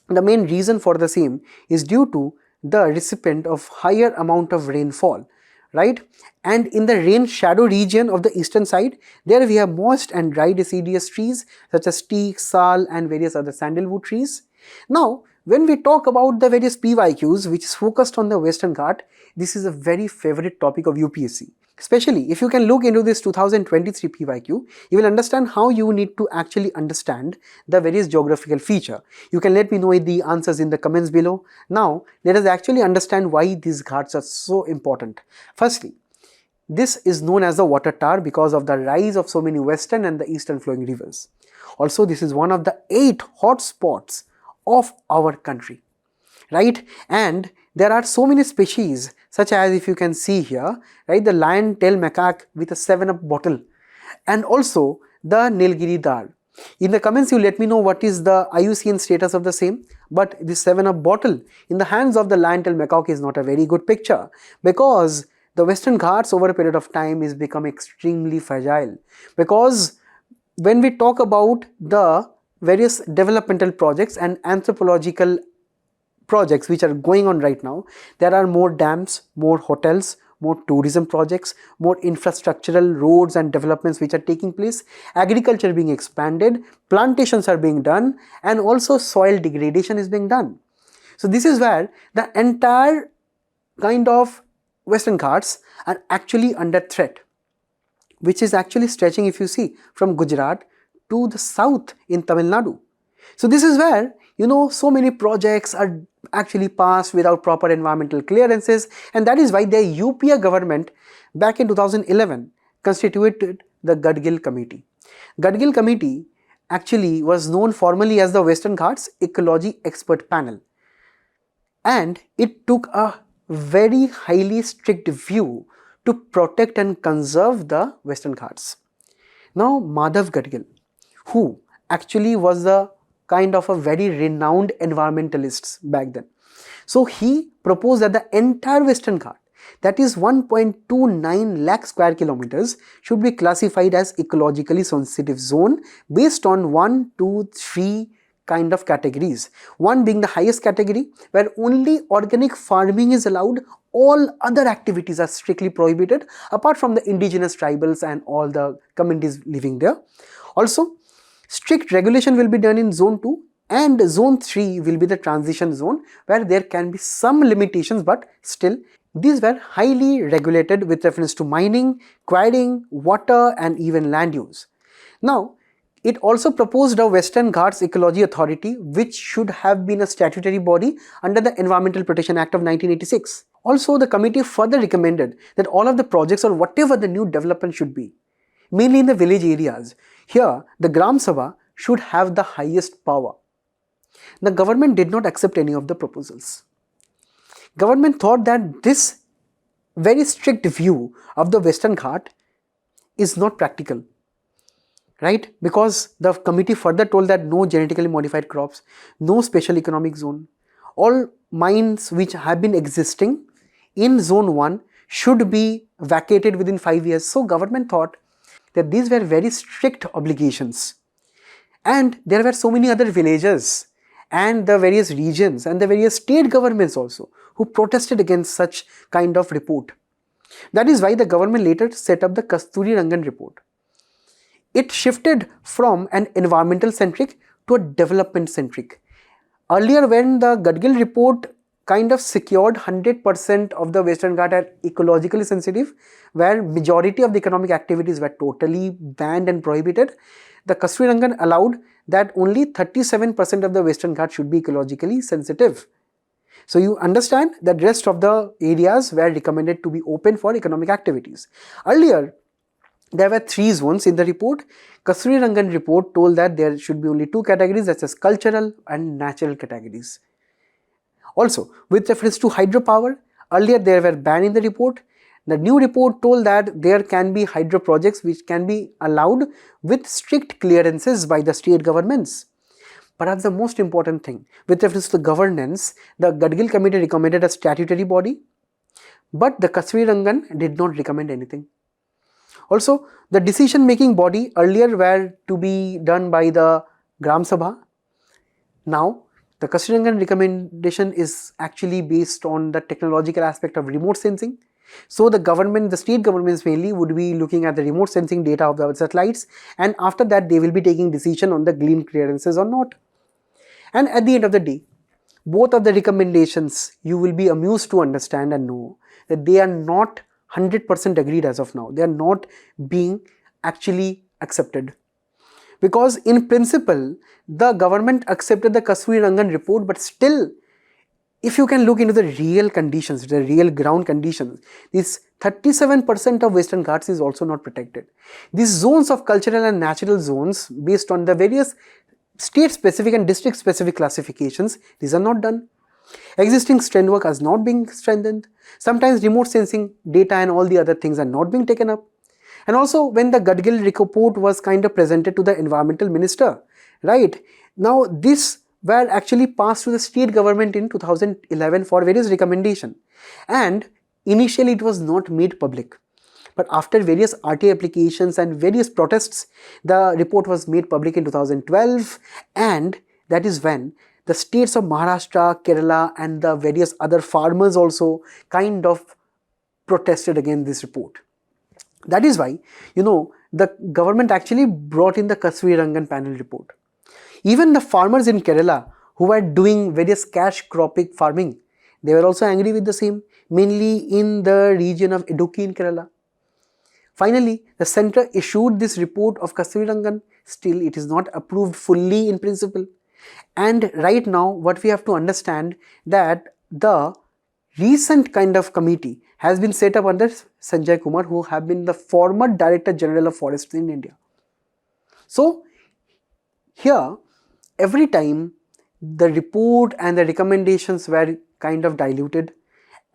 the main reason for the same is due to the recipient of higher amount of rainfall, right? And in the rain shadow region of the eastern side, there we have moist and dry deciduous trees such as teak, sal and various other sandalwood trees. Now, when we talk about the various PYQs which is focused on the Western Ghat, this is a very favorite topic of UPSC. Especially if you can look into this 2023 PYQ, you will understand how you need to actually understand the various geographical feature. You can let me know the answers in the comments below. Now, let us actually understand why these ghats are so important. Firstly, this is known as the water tower because of the rise of so many western and the eastern flowing rivers. Also, this is one of the 8 hot spots of our country, right? And there are so many species such as, if you can see here, right, the lion-tailed macaque with a 7-Up bottle, and also the Nilgiri Dar. In the comments, you let me know what is the IUCN status of the same, but this 7-Up bottle in the hands of the lion-tailed macaque is not a very good picture, because the Western Ghats over a period of time is become extremely fragile. Because when we talk about the various developmental projects and anthropological projects which are going on right now, there are more dams, more hotels, more tourism projects, more infrastructural roads and developments which are taking place, agriculture being expanded, plantations are being done, and also soil degradation is being done. So this is where the entire kind of Western Ghats are actually under threat, which is actually stretching, if you see, from Gujarat to the south in Tamil Nadu. So this is where, you know, so many projects are actually passed without proper environmental clearances, and that is why the UPA government back in 2011 constituted the Gadgil Committee. Gadgil Committee actually was known formally as the Western Ghats Ecology Expert Panel, and it took a very highly strict view to protect and conserve the Western Ghats. Now, Madhav Gadgil, who actually was the kind of a very renowned environmentalist back then. So he proposed that the entire Western Ghat, that is 1.29 lakh square kilometers, should be classified as ecologically sensitive zone based on 1, 2, 3 kind of categories. One being the highest category, where only organic farming is allowed, all other activities are strictly prohibited apart from the indigenous tribals and all the communities living there. Also, strict regulation will be done in zone 2, and zone 3 will be the transition zone where there can be some limitations, but still these were highly regulated with reference to mining, quarrying, water and even land use. Now, It also proposed a Western Ghats Ecology Authority, which should have been a statutory body under the Environmental Protection Act of 1986. Also, the committee further recommended that all of the projects or whatever the new development should be, mainly in the village areas, here the Gram Sabha should have the highest power. The government did not accept any of the proposals. Government thought that this very strict view of the Western Ghat is not practical, right? Because the committee further told that no genetically modified crops, no special economic zone, all mines which have been existing in zone 1 should be vacated within 5 years. So government thought that these were very strict obligations, and there were so many other villages and the various regions and the various state governments also who protested against such kind of report. That is why the government later set up the Kasturi Rangan report. It shifted from an environmental centric to a development centric. Earlier, when the Gadgil report kind of secured 100% of the Western Ghat are ecologically sensitive, where majority of the economic activities were totally banned and prohibited, the Kasturi Rangan allowed that only 37% of the Western Ghat should be ecologically sensitive. So you understand that rest of the areas were recommended to be open for economic activities. Earlier, there were 3 zones in the report. Kasturi Rangan report told that there should be only 2 categories, such as cultural and natural categories. Also, with reference to hydropower, earlier there were banned in the report. The new report told that there can be hydro projects which can be allowed with strict clearances by the state governments. Perhaps the most important thing, with reference to the governance, the Gadgil committee recommended a statutory body, but the Kasturi Rangan did not recommend anything. Also, the decision-making body earlier were to be done by the Gram Sabha. Now, the Kasturi Rangan recommendation is actually based on the technological aspect of remote sensing. So the government, the state governments mainly would be looking at the remote sensing data of the satellites, and after that they will be taking decision on the green clearances or not. And at the end of the day, both of the recommendations, you will be amused to understand and know that they are not 100% agreed as of now. They are not being actually accepted. Because in principle, the government accepted the Kasturi Rangan report, but still, if you can look into the real conditions, the real ground conditions, this 37% of Western Ghats is also not protected. These zones of cultural and natural zones, based on the various state-specific and district-specific classifications, these are not done. Existing strand work is not being strengthened. Sometimes remote sensing data and all the other things are not being taken up. And also, when the Gadgil report was kind of presented to the environmental minister, right? Now, this were actually passed to the state government in 2011 for various recommendations, and initially it was not made public, but after various RT applications and various protests, the report was made public in 2012, and that is when the states of Maharashtra, Kerala and the various other farmers also kind of protested against this report. That is why, the government actually brought in the Kasturi Rangan panel report. Even the farmers in Kerala who were doing various cash cropping farming, they were also angry with the same, mainly in the region of Idukki in Kerala. Finally, the centre issued this report of Kasturi Rangan. Still, it is not approved fully in principle. And right now, what we have to understand that the recent kind of committee has been set up under Sanjay Kumar, who have been the former Director General of Forestry in India. So, here, every time the report and the recommendations were kind of diluted,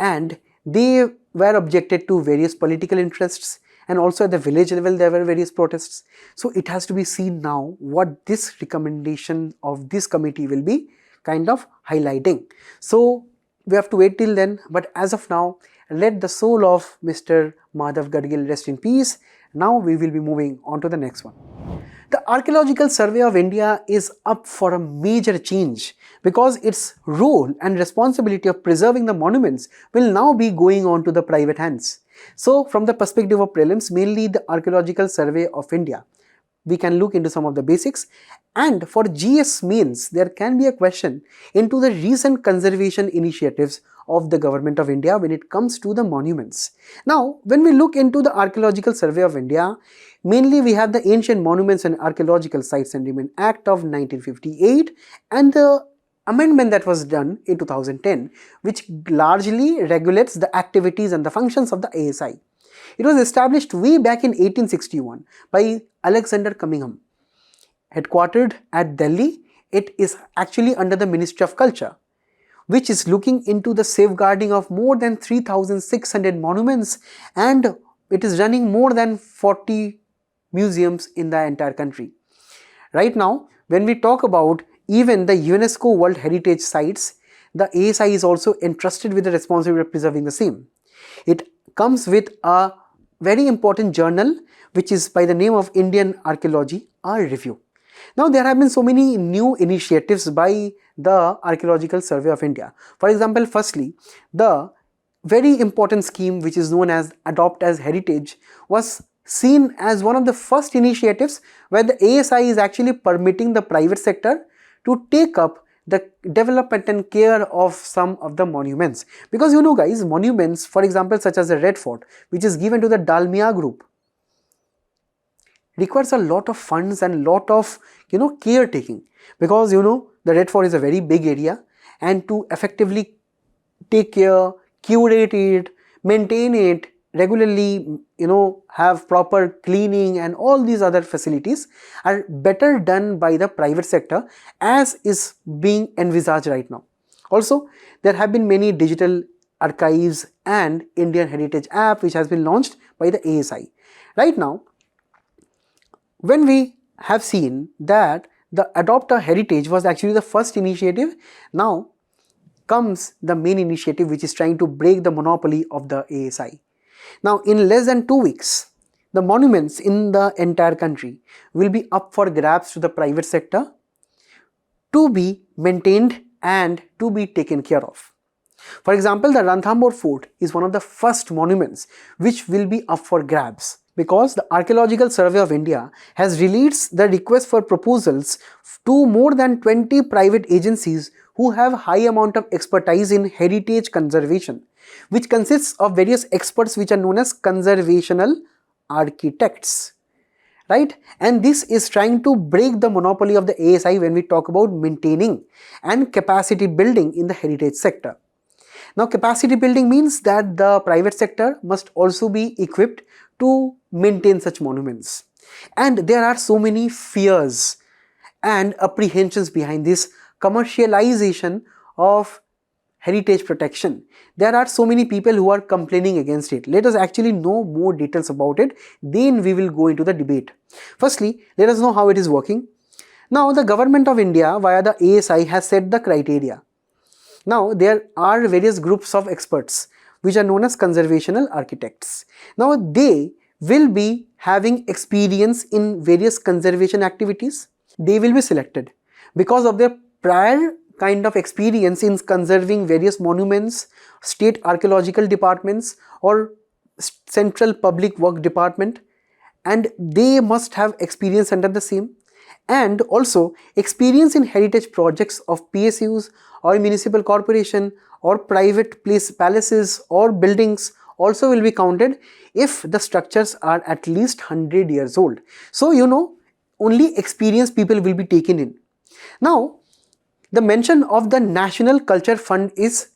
and they were objected to various political interests, and also at the village level there were various protests. So it has to be seen now what this recommendation of this committee will be kind of highlighting. So we have to wait till then, but as of now, let the soul of Mr. Madhav Gadgil rest in peace. Now we will be moving on to the next one. The Archaeological Survey of India is up for a major change because its role and responsibility of preserving the monuments will now be going on to the private hands. So from the perspective of prelims, mainly the Archaeological Survey of India we can look into some of the basics. And for GS mains, there can be a question into the recent conservation initiatives of the Government of India when it comes to the monuments. Now, when we look into the Archaeological Survey of India, mainly we have the Ancient Monuments and Archaeological Sites and Remains Act of 1958 and the amendment that was done in 2010, which largely regulates the activities and the functions of the ASI. It was established way back in 1861 by Alexander Cunningham. Headquartered at Delhi, it is actually under the Ministry of Culture, which is looking into the safeguarding of more than 3,600 monuments, and it is running more than 40 museums in the entire country. Right now, when we talk about even the UNESCO World Heritage Sites, the ASI is also entrusted with the responsibility of preserving the same. It comes with a very important journal which is by the name of Indian Archaeology, a review. Now there have been so many new initiatives by the Archaeological Survey of India. For example, firstly, the very important scheme which is known as Adopt as Heritage was seen as one of the first initiatives where the ASI is actually permitting the private sector to take up the development and care of some of the monuments. Because you know guys, monuments, for example, such as the Red Fort, which is given to the Dalmia group, requires a lot of funds and lot of caretaking, because the Red Fort is a very big area, and to effectively take care, curate it, maintain it regularly, have proper cleaning and all these other facilities are better done by the private sector, as is being envisaged right now. Also, there have been many digital archives and Indian Heritage app which has been launched by the ASI. Right now, when we have seen that the Adopt a Heritage was actually the first initiative, now comes the main initiative which is trying to break the monopoly of the ASI. Now, in less than 2 weeks, the monuments in the entire country will be up for grabs to the private sector to be maintained and to be taken care of. For example, the Ranthambore Fort is one of the first monuments which will be up for grabs, because the Archaeological Survey of India has released the request for proposals to more than 20 private agencies who have high amount of expertise in heritage conservation, which consists of various experts which are known as conservational architects, right? And this is trying to break the monopoly of the ASI when we talk about maintaining and capacity building in the heritage sector. Now, capacity building means that the private sector must also be equipped to maintain such monuments. And there are so many fears and apprehensions behind this commercialization of heritage protection. There are so many people who are complaining against it. Let us actually know more details about it, then we will go into the debate. Firstly, let us know how it is working. Now, the Government of India via the ASI has set the criteria. Now, there are various groups of experts which are known as conservational architects. Now, they will be having experience in various conservation activities. They will be selected because of their prior kind of experience in conserving various monuments, state archaeological departments or central public work department, and they must have experience under the same, and also experience in heritage projects of PSUs or municipal corporation or private palaces or buildings also will be counted if the structures are at least 100 years old. So, only experienced people will be taken in. Now, the mention of the National Culture Fund is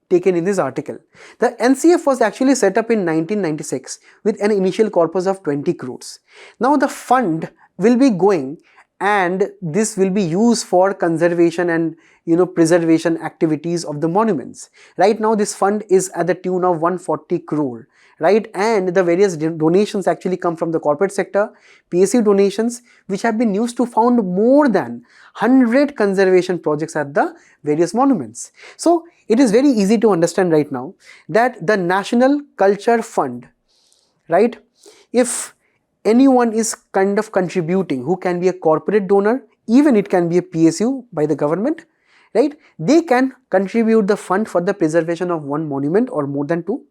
taken in this article. The NCF was actually set up in 1996 with an initial corpus of 20 crores. Now, the fund will be going, and this will be used for conservation and preservation activities of the monuments. Right now, this fund is at the tune of 140 crore, right? And the various donations actually come from the corporate sector, PSU donations, which have been used to fund more than 100 conservation projects at the various monuments. So, it is very easy to understand right now that the National Culture Fund, right, if anyone is kind of contributing, who can be a corporate donor, even it can be a PSU by the government, right, they can contribute the fund for the preservation of one monument or more than two,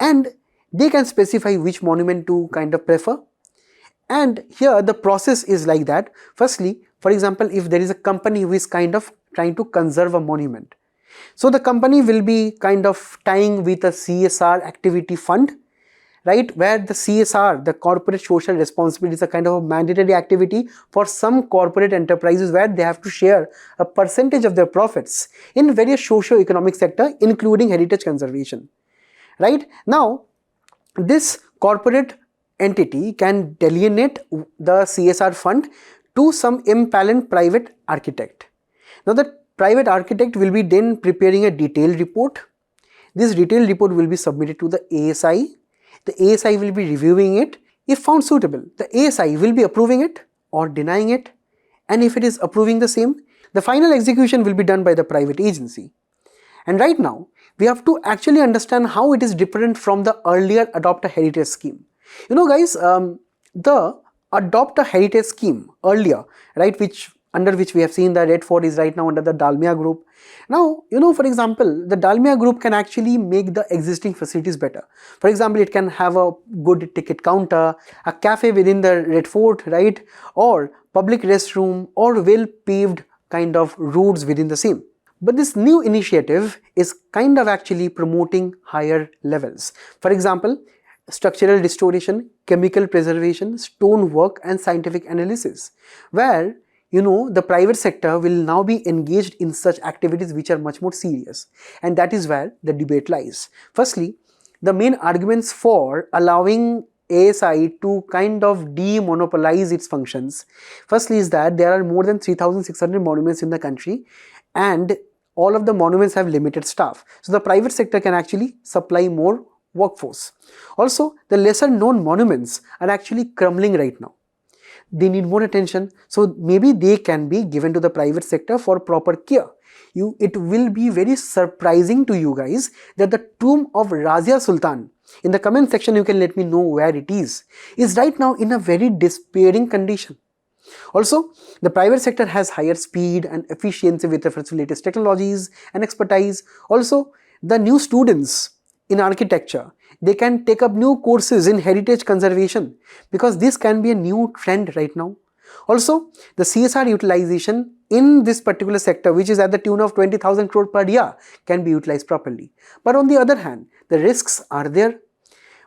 and they can specify which monument to kind of prefer, And here the process is like that. Firstly, for example, if there is a company who is kind of trying to conserve a monument, so the company will be kind of tying with a CSR activity fund, right, where the CSR, the corporate social responsibility, is a kind of a mandatory activity for some corporate enterprises where they have to share a percentage of their profits in various socio-economic sector, including heritage conservation. Right now, this corporate entity can delineate the CSR fund to some impaled private architect. Now the private architect will be then preparing a detailed report. This detailed report will be submitted to the ASI. The ASI will be reviewing it. If found suitable, the ASI will be approving it or denying it, and if it is approving the same, the final execution will be done by the private agency. And right now, we have to actually understand how it is different from the earlier Adopt a Heritage scheme. You know guys, the Adopt a Heritage scheme earlier, right, under which we have seen the Red Fort is right now under the Dalmia group. Now, you know, for example, the Dalmia group can actually make the existing facilities better. For example, it can have a good ticket counter, a cafe within the Red Fort, right, or public restroom, or well paved kind of roads within the same. But this new initiative is kind of actually promoting higher levels. For example, structural restoration, chemical preservation, stone work, and scientific analysis, where the private sector will now be engaged in such activities which are much more serious. And that is where the debate lies. Firstly, the main arguments for allowing ASI to kind of demonopolize its functions, firstly is that there are more than 3,600 monuments in the country, and all of the monuments have limited staff. So the private sector can actually supply more workforce. Also, the lesser known monuments are actually crumbling right now. They need more attention, so maybe they can be given to the private sector for proper care. It will be very surprising to you guys that the tomb of Razia Sultan, in the comment section you can let me know where it is right now in a very despairing condition. Also, the private sector has higher speed and efficiency with reference to latest technologies and expertise. Also, the new students in architecture, they can take up new courses in heritage conservation, because this can be a new trend right now. Also, the CSR utilization in this particular sector, which is at the tune of 20,000 crore per year, can be utilized properly. But on the other hand, the risks are there.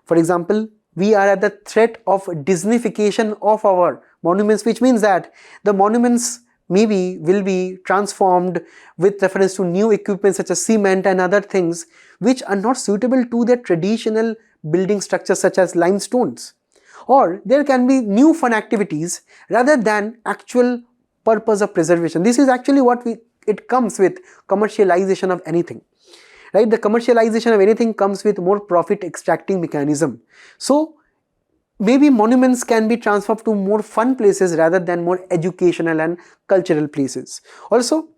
For example, we are at the threat of Disneyfication of our monuments, which means that the monuments maybe will be transformed with reference to new equipment such as cement and other things which are not suitable to their traditional building structures such as limestones. Or there can be new fun activities rather than actual purpose of preservation. This is actually what it comes with commercialization of anything. Right? The commercialization of anything comes with more profit extracting mechanism. So maybe monuments can be transferred to more fun places rather than more educational and cultural places. Also,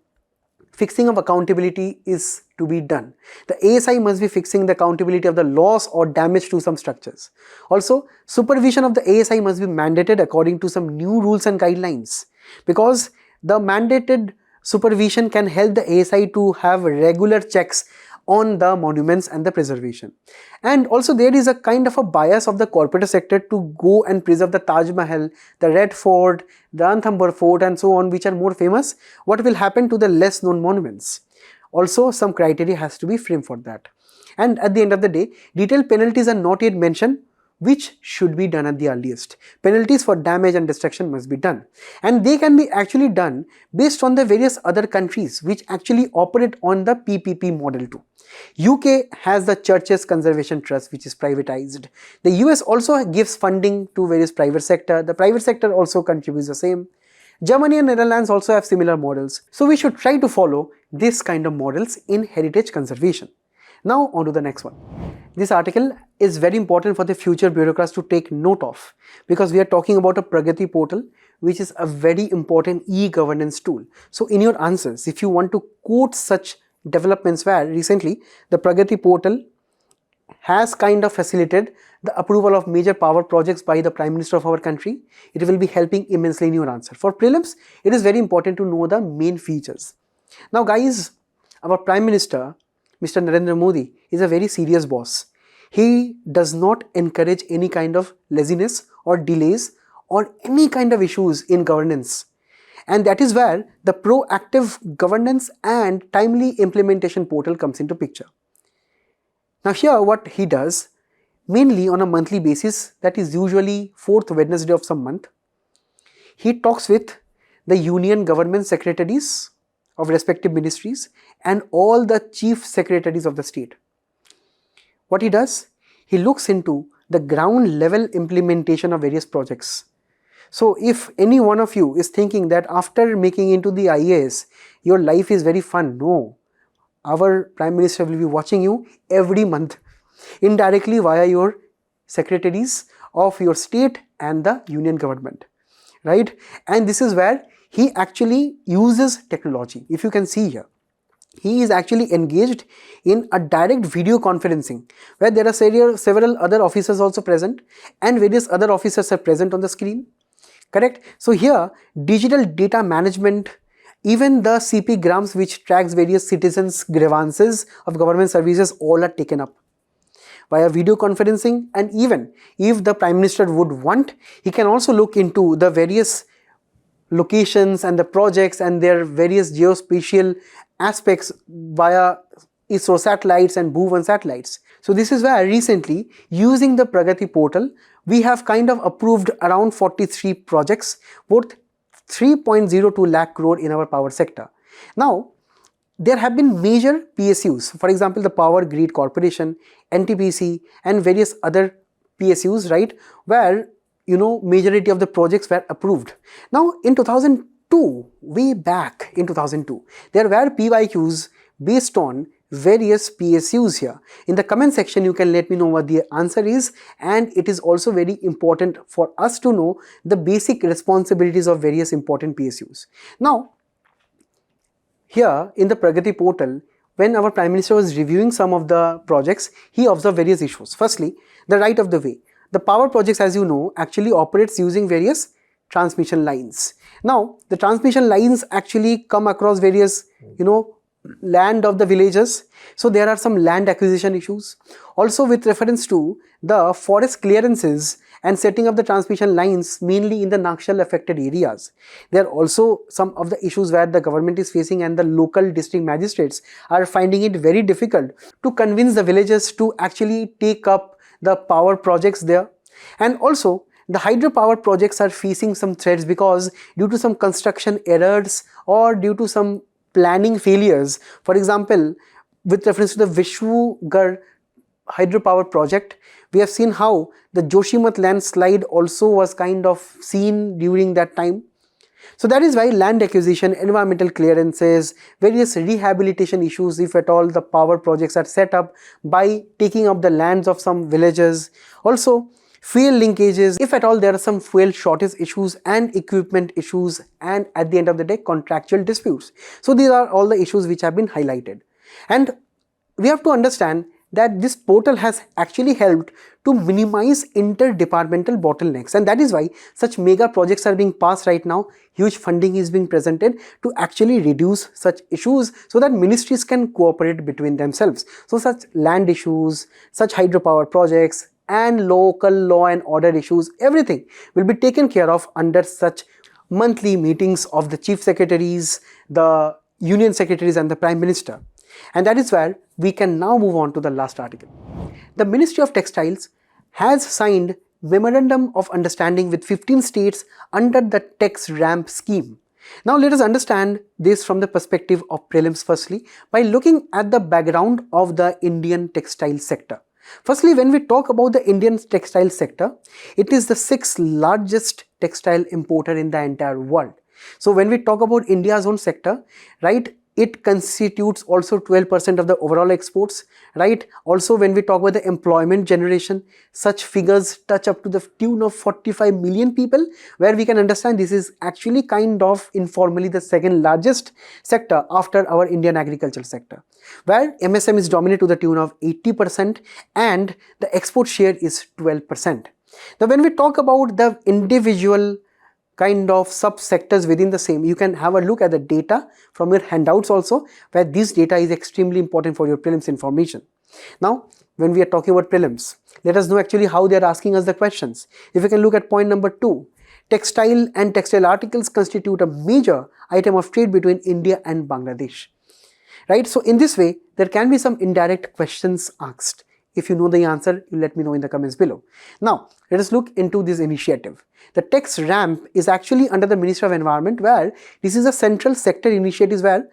fixing of accountability is to be done. The ASI must be fixing the accountability of the loss or damage to some structures. Also, supervision of the ASI must be mandated according to some new rules and guidelines, because the mandated supervision can help the ASI to have regular checks on the monuments and the preservation. And also there is a kind of a bias of the corporate sector to go and preserve the Taj Mahal, the Red Fort, the Ranthambore Fort and so on, which are more famous. What will happen to the less known monuments? Also, some criteria has to be framed for that. And at the end of the day, detailed penalties are not yet mentioned, which should be done at the earliest. Penalties for damage and destruction must be done, and they can be actually done based on the various other countries which actually operate on the PPP model too. UK has the Churches Conservation Trust, which is privatized. The US also gives funding to various private sector. The private sector also contributes the same. Germany and Netherlands also have similar models. So we should try to follow this kind of models in heritage conservation. Now on to the next one. This article is very important for the future bureaucrats to take note of, because we are talking about a PRAGATI portal, which is a very important e-governance tool. So in your answers, if you want to quote such developments where recently the PRAGATI portal has kind of facilitated the approval of major power projects by the Prime Minister of our country, it will be helping immensely in your answer. For prelims, it is very important to know the main features. Now guys, our Prime Minister, Mr. Narendra Modi, is a very serious boss. He does not encourage any kind of laziness or delays or any kind of issues in governance. And that is where the proactive governance and timely implementation portal comes into picture. Now here what he does, mainly on a monthly basis, that is usually 4th Wednesday of some month, he talks with the union government secretaries of respective ministries and all the chief secretaries of the state. What he does, he looks into the ground level implementation of various projects. So if any one of you is thinking that after making into the IAS, your life is very fun, no. Our Prime Minister will be watching you every month, indirectly via your secretaries of your state and the union government, right? And this is where he actually uses technology. If you can see here, he is actually engaged in a direct video conferencing where there are several other officers also present and various other officers are present on the screen, correct? So here, digital data management, even the CP-GRAMS which tracks various citizens' grievances of government services, all are taken up via video conferencing. And even if the Prime Minister would want, he can also look into the various locations and the projects and their various geospatial aspects via ISRO satellites and Bhuvan satellites. So this is where recently, using the PRAGATI portal, we have kind of approved around 43 projects worth 3.02 lakh crore in our power sector. Now, there have been major PSUs, for example, the Power Grid Corporation, NTPC and various other PSUs, right, where majority of the projects were approved. Now in 2002, way back in 2002, there were PYQs based on various PSUs here. In the comment section, you can let me know what the answer is, and it is also very important for us to know the basic responsibilities of various important PSUs. Now, here in the PRAGATI portal, when our Prime Minister was reviewing some of the projects, he observed various issues. Firstly, the right of the way. The power projects, as you know, actually operates using various transmission lines. Now, the transmission lines actually come across various, land of the villages. So there are some land acquisition issues. Also with reference to the forest clearances and setting up the transmission lines mainly in the Nakshal affected areas. There are also some of the issues where the government is facing and the local district magistrates are finding it very difficult to convince the villagers to actually take up the power projects there. And also the hydropower projects are facing some threats because due to some construction errors or due to some planning failures. For example, with reference to the Vishwugarh hydropower project, we have seen how the Joshimath landslide also was kind of seen during that time. So that is why land acquisition, environmental clearances, various rehabilitation issues, if at all the power projects are set up by taking up the lands of some villages. Also, fuel linkages, if at all there are some fuel shortage issues and equipment issues, and at the end of the day, contractual disputes. So these are all the issues which have been highlighted. And we have to understand that this portal has actually helped to minimize interdepartmental bottlenecks, and that is why such mega projects are being passed right now. Huge funding is being presented to actually reduce such issues so that ministries can cooperate between themselves. So such land issues, such hydropower projects and local law and order issues, everything will be taken care of under such monthly meetings of the chief secretaries, the union secretaries and the Prime Minister. And that is where we can now move on to the last article. The Ministry of Textiles has signed Memorandum of Understanding with 15 states under the Tex-RAMPS Scheme. Now let us understand this from the perspective of prelims firstly by looking at the background of the Indian textile sector. Firstly, when we talk about the Indian textile sector, it is the 6th largest textile importer in the entire world. So when we talk about India's own sector, right, it constitutes also 12% of the overall exports, right? Also when we talk about the employment generation, such figures touch up to the tune of 45 million people, where we can understand this is actually kind of informally the 2nd largest sector after our Indian agricultural sector, where MSM is dominant to the tune of 80% and the export share is 12%. Now when we talk about the individual kind of sub-sectors within the same, you can have a look at the data from your handouts also, where this data is extremely important for your prelims information. Now, when we are talking about prelims, let us know actually how they are asking us the questions. If you can look at point number 2, Textile and textile articles constitute a major item of trade between India and Bangladesh. Right? So in this way, there can be some indirect questions asked. If you know the answer, you let me know in the comments below. Now, let us look into this initiative. The Tex-RAMP is actually under the Ministry of Environment, where this is a central sector initiative where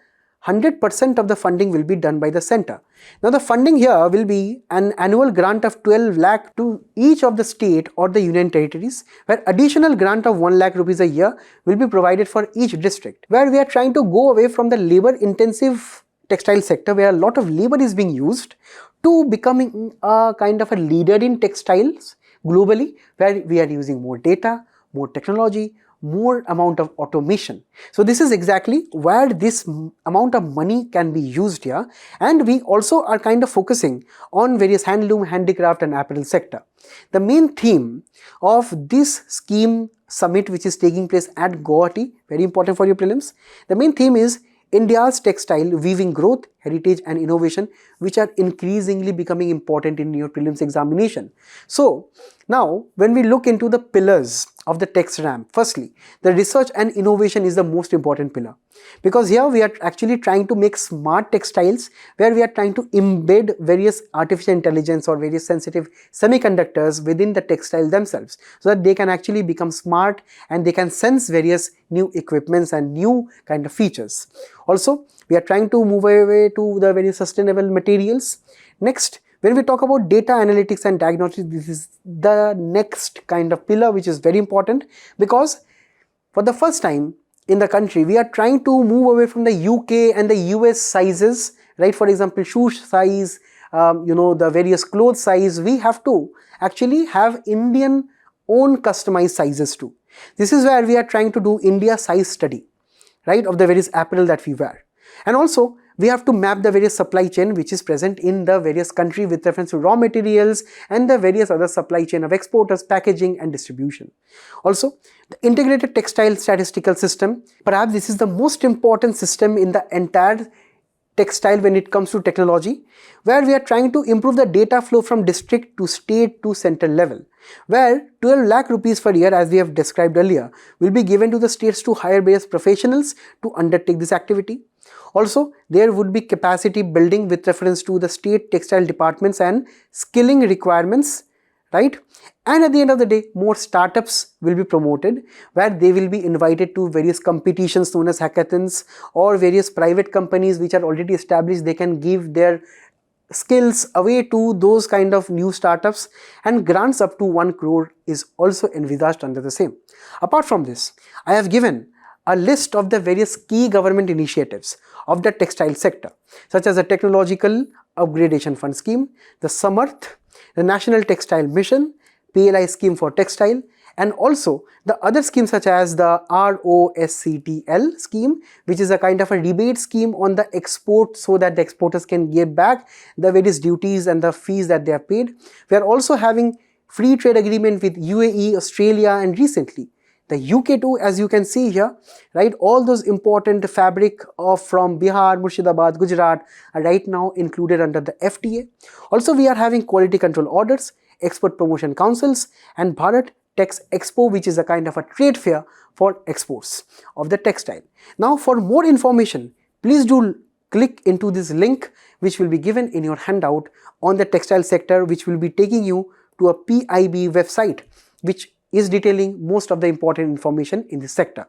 100% of the funding will be done by the center. Now the funding here will be an annual grant of 12 lakh to each of the state or the union territories, where additional grant of 1 lakh rupees a year will be provided for each district, where we are trying to go away from the labor intensive textile sector where a lot of labor is being used to becoming a kind of a leader in textiles globally, where we are using more data, more technology, more amount of automation. So this is exactly where this amount of money can be used here, and we also are kind of focusing on various handloom, handicraft and apparel sector. The main theme of this scheme summit, which is taking place at Guwahati, very important for your prelims, the main theme is India's textile weaving growth, heritage and innovation, which are increasingly becoming important in your prelims examination. So now when we look into the pillars of the Tex-RAMP, firstly, the research and innovation is the most important pillar, because here we are actually trying to make smart textiles, where we are trying to embed various artificial intelligence or various sensitive semiconductors within the textile themselves, so that they can actually become smart and they can sense various new equipments and new kind of features. Also, we are trying to move away to the very sustainable materials. Next, when we talk about data analytics and diagnostics, this is the next kind of pillar which is very important, because for the first time in the country, we are trying to move away from the UK and the US sizes, right? For example, shoe size, the various clothes size, we have to actually have Indian own customized sizes too. This is where we are trying to do India size study, right, of the various apparel that we wear. And also, we have to map the various supply chain which is present in the various country with reference to raw materials and the various other supply chain of exporters, packaging and distribution. Also, the integrated textile statistical system, perhaps this is the most important system in the entire textile when it comes to technology, where we are trying to improve the data flow from district to state to central level, where 12 lakh rupees per year, as we have described earlier, will be given to the states to hire various professionals to undertake this activity. Also, there would be capacity building with reference to the state textile departments and skilling requirements, right? And at the end of the day, more startups will be promoted, where they will be invited to various competitions known as hackathons, or various private companies which are already established, they can give their skills away to those kind of new startups, and grants up to 1 crore is also envisaged under the same. Apart from this, I have given a list of the various key government initiatives of the textile sector, such as the Technological Upgradation Fund Scheme, the Samarth, the National Textile Mission, PLI scheme for textile, and also the other schemes such as the ROSCTL scheme, which is a kind of a rebate scheme on the export, so that the exporters can give back the various duties and the fees that they have paid. We are also having free trade agreement with UAE, Australia, and recently the UK too, as you can see here, right? All those important fabric from Bihar, Murshidabad, Gujarat are right now included under the FTA. Also, we are having quality control orders, export promotion councils, and Bharat Tex Expo, which is a kind of a trade fair for exports of the textile. Now, for more information, please do click into this link which will be given in your handout on the textile sector, which will be taking you to a PIB website, which is detailing most of the important information in this sector.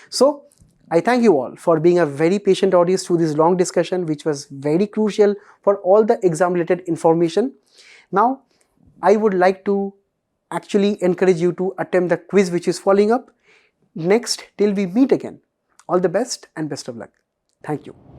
So, I thank you all for being a very patient audience through this long discussion, which was very crucial for all the exam related information. Now, I would like to actually encourage you to attempt the quiz which is following up next till we meet again. All the best and best of luck. Thank you.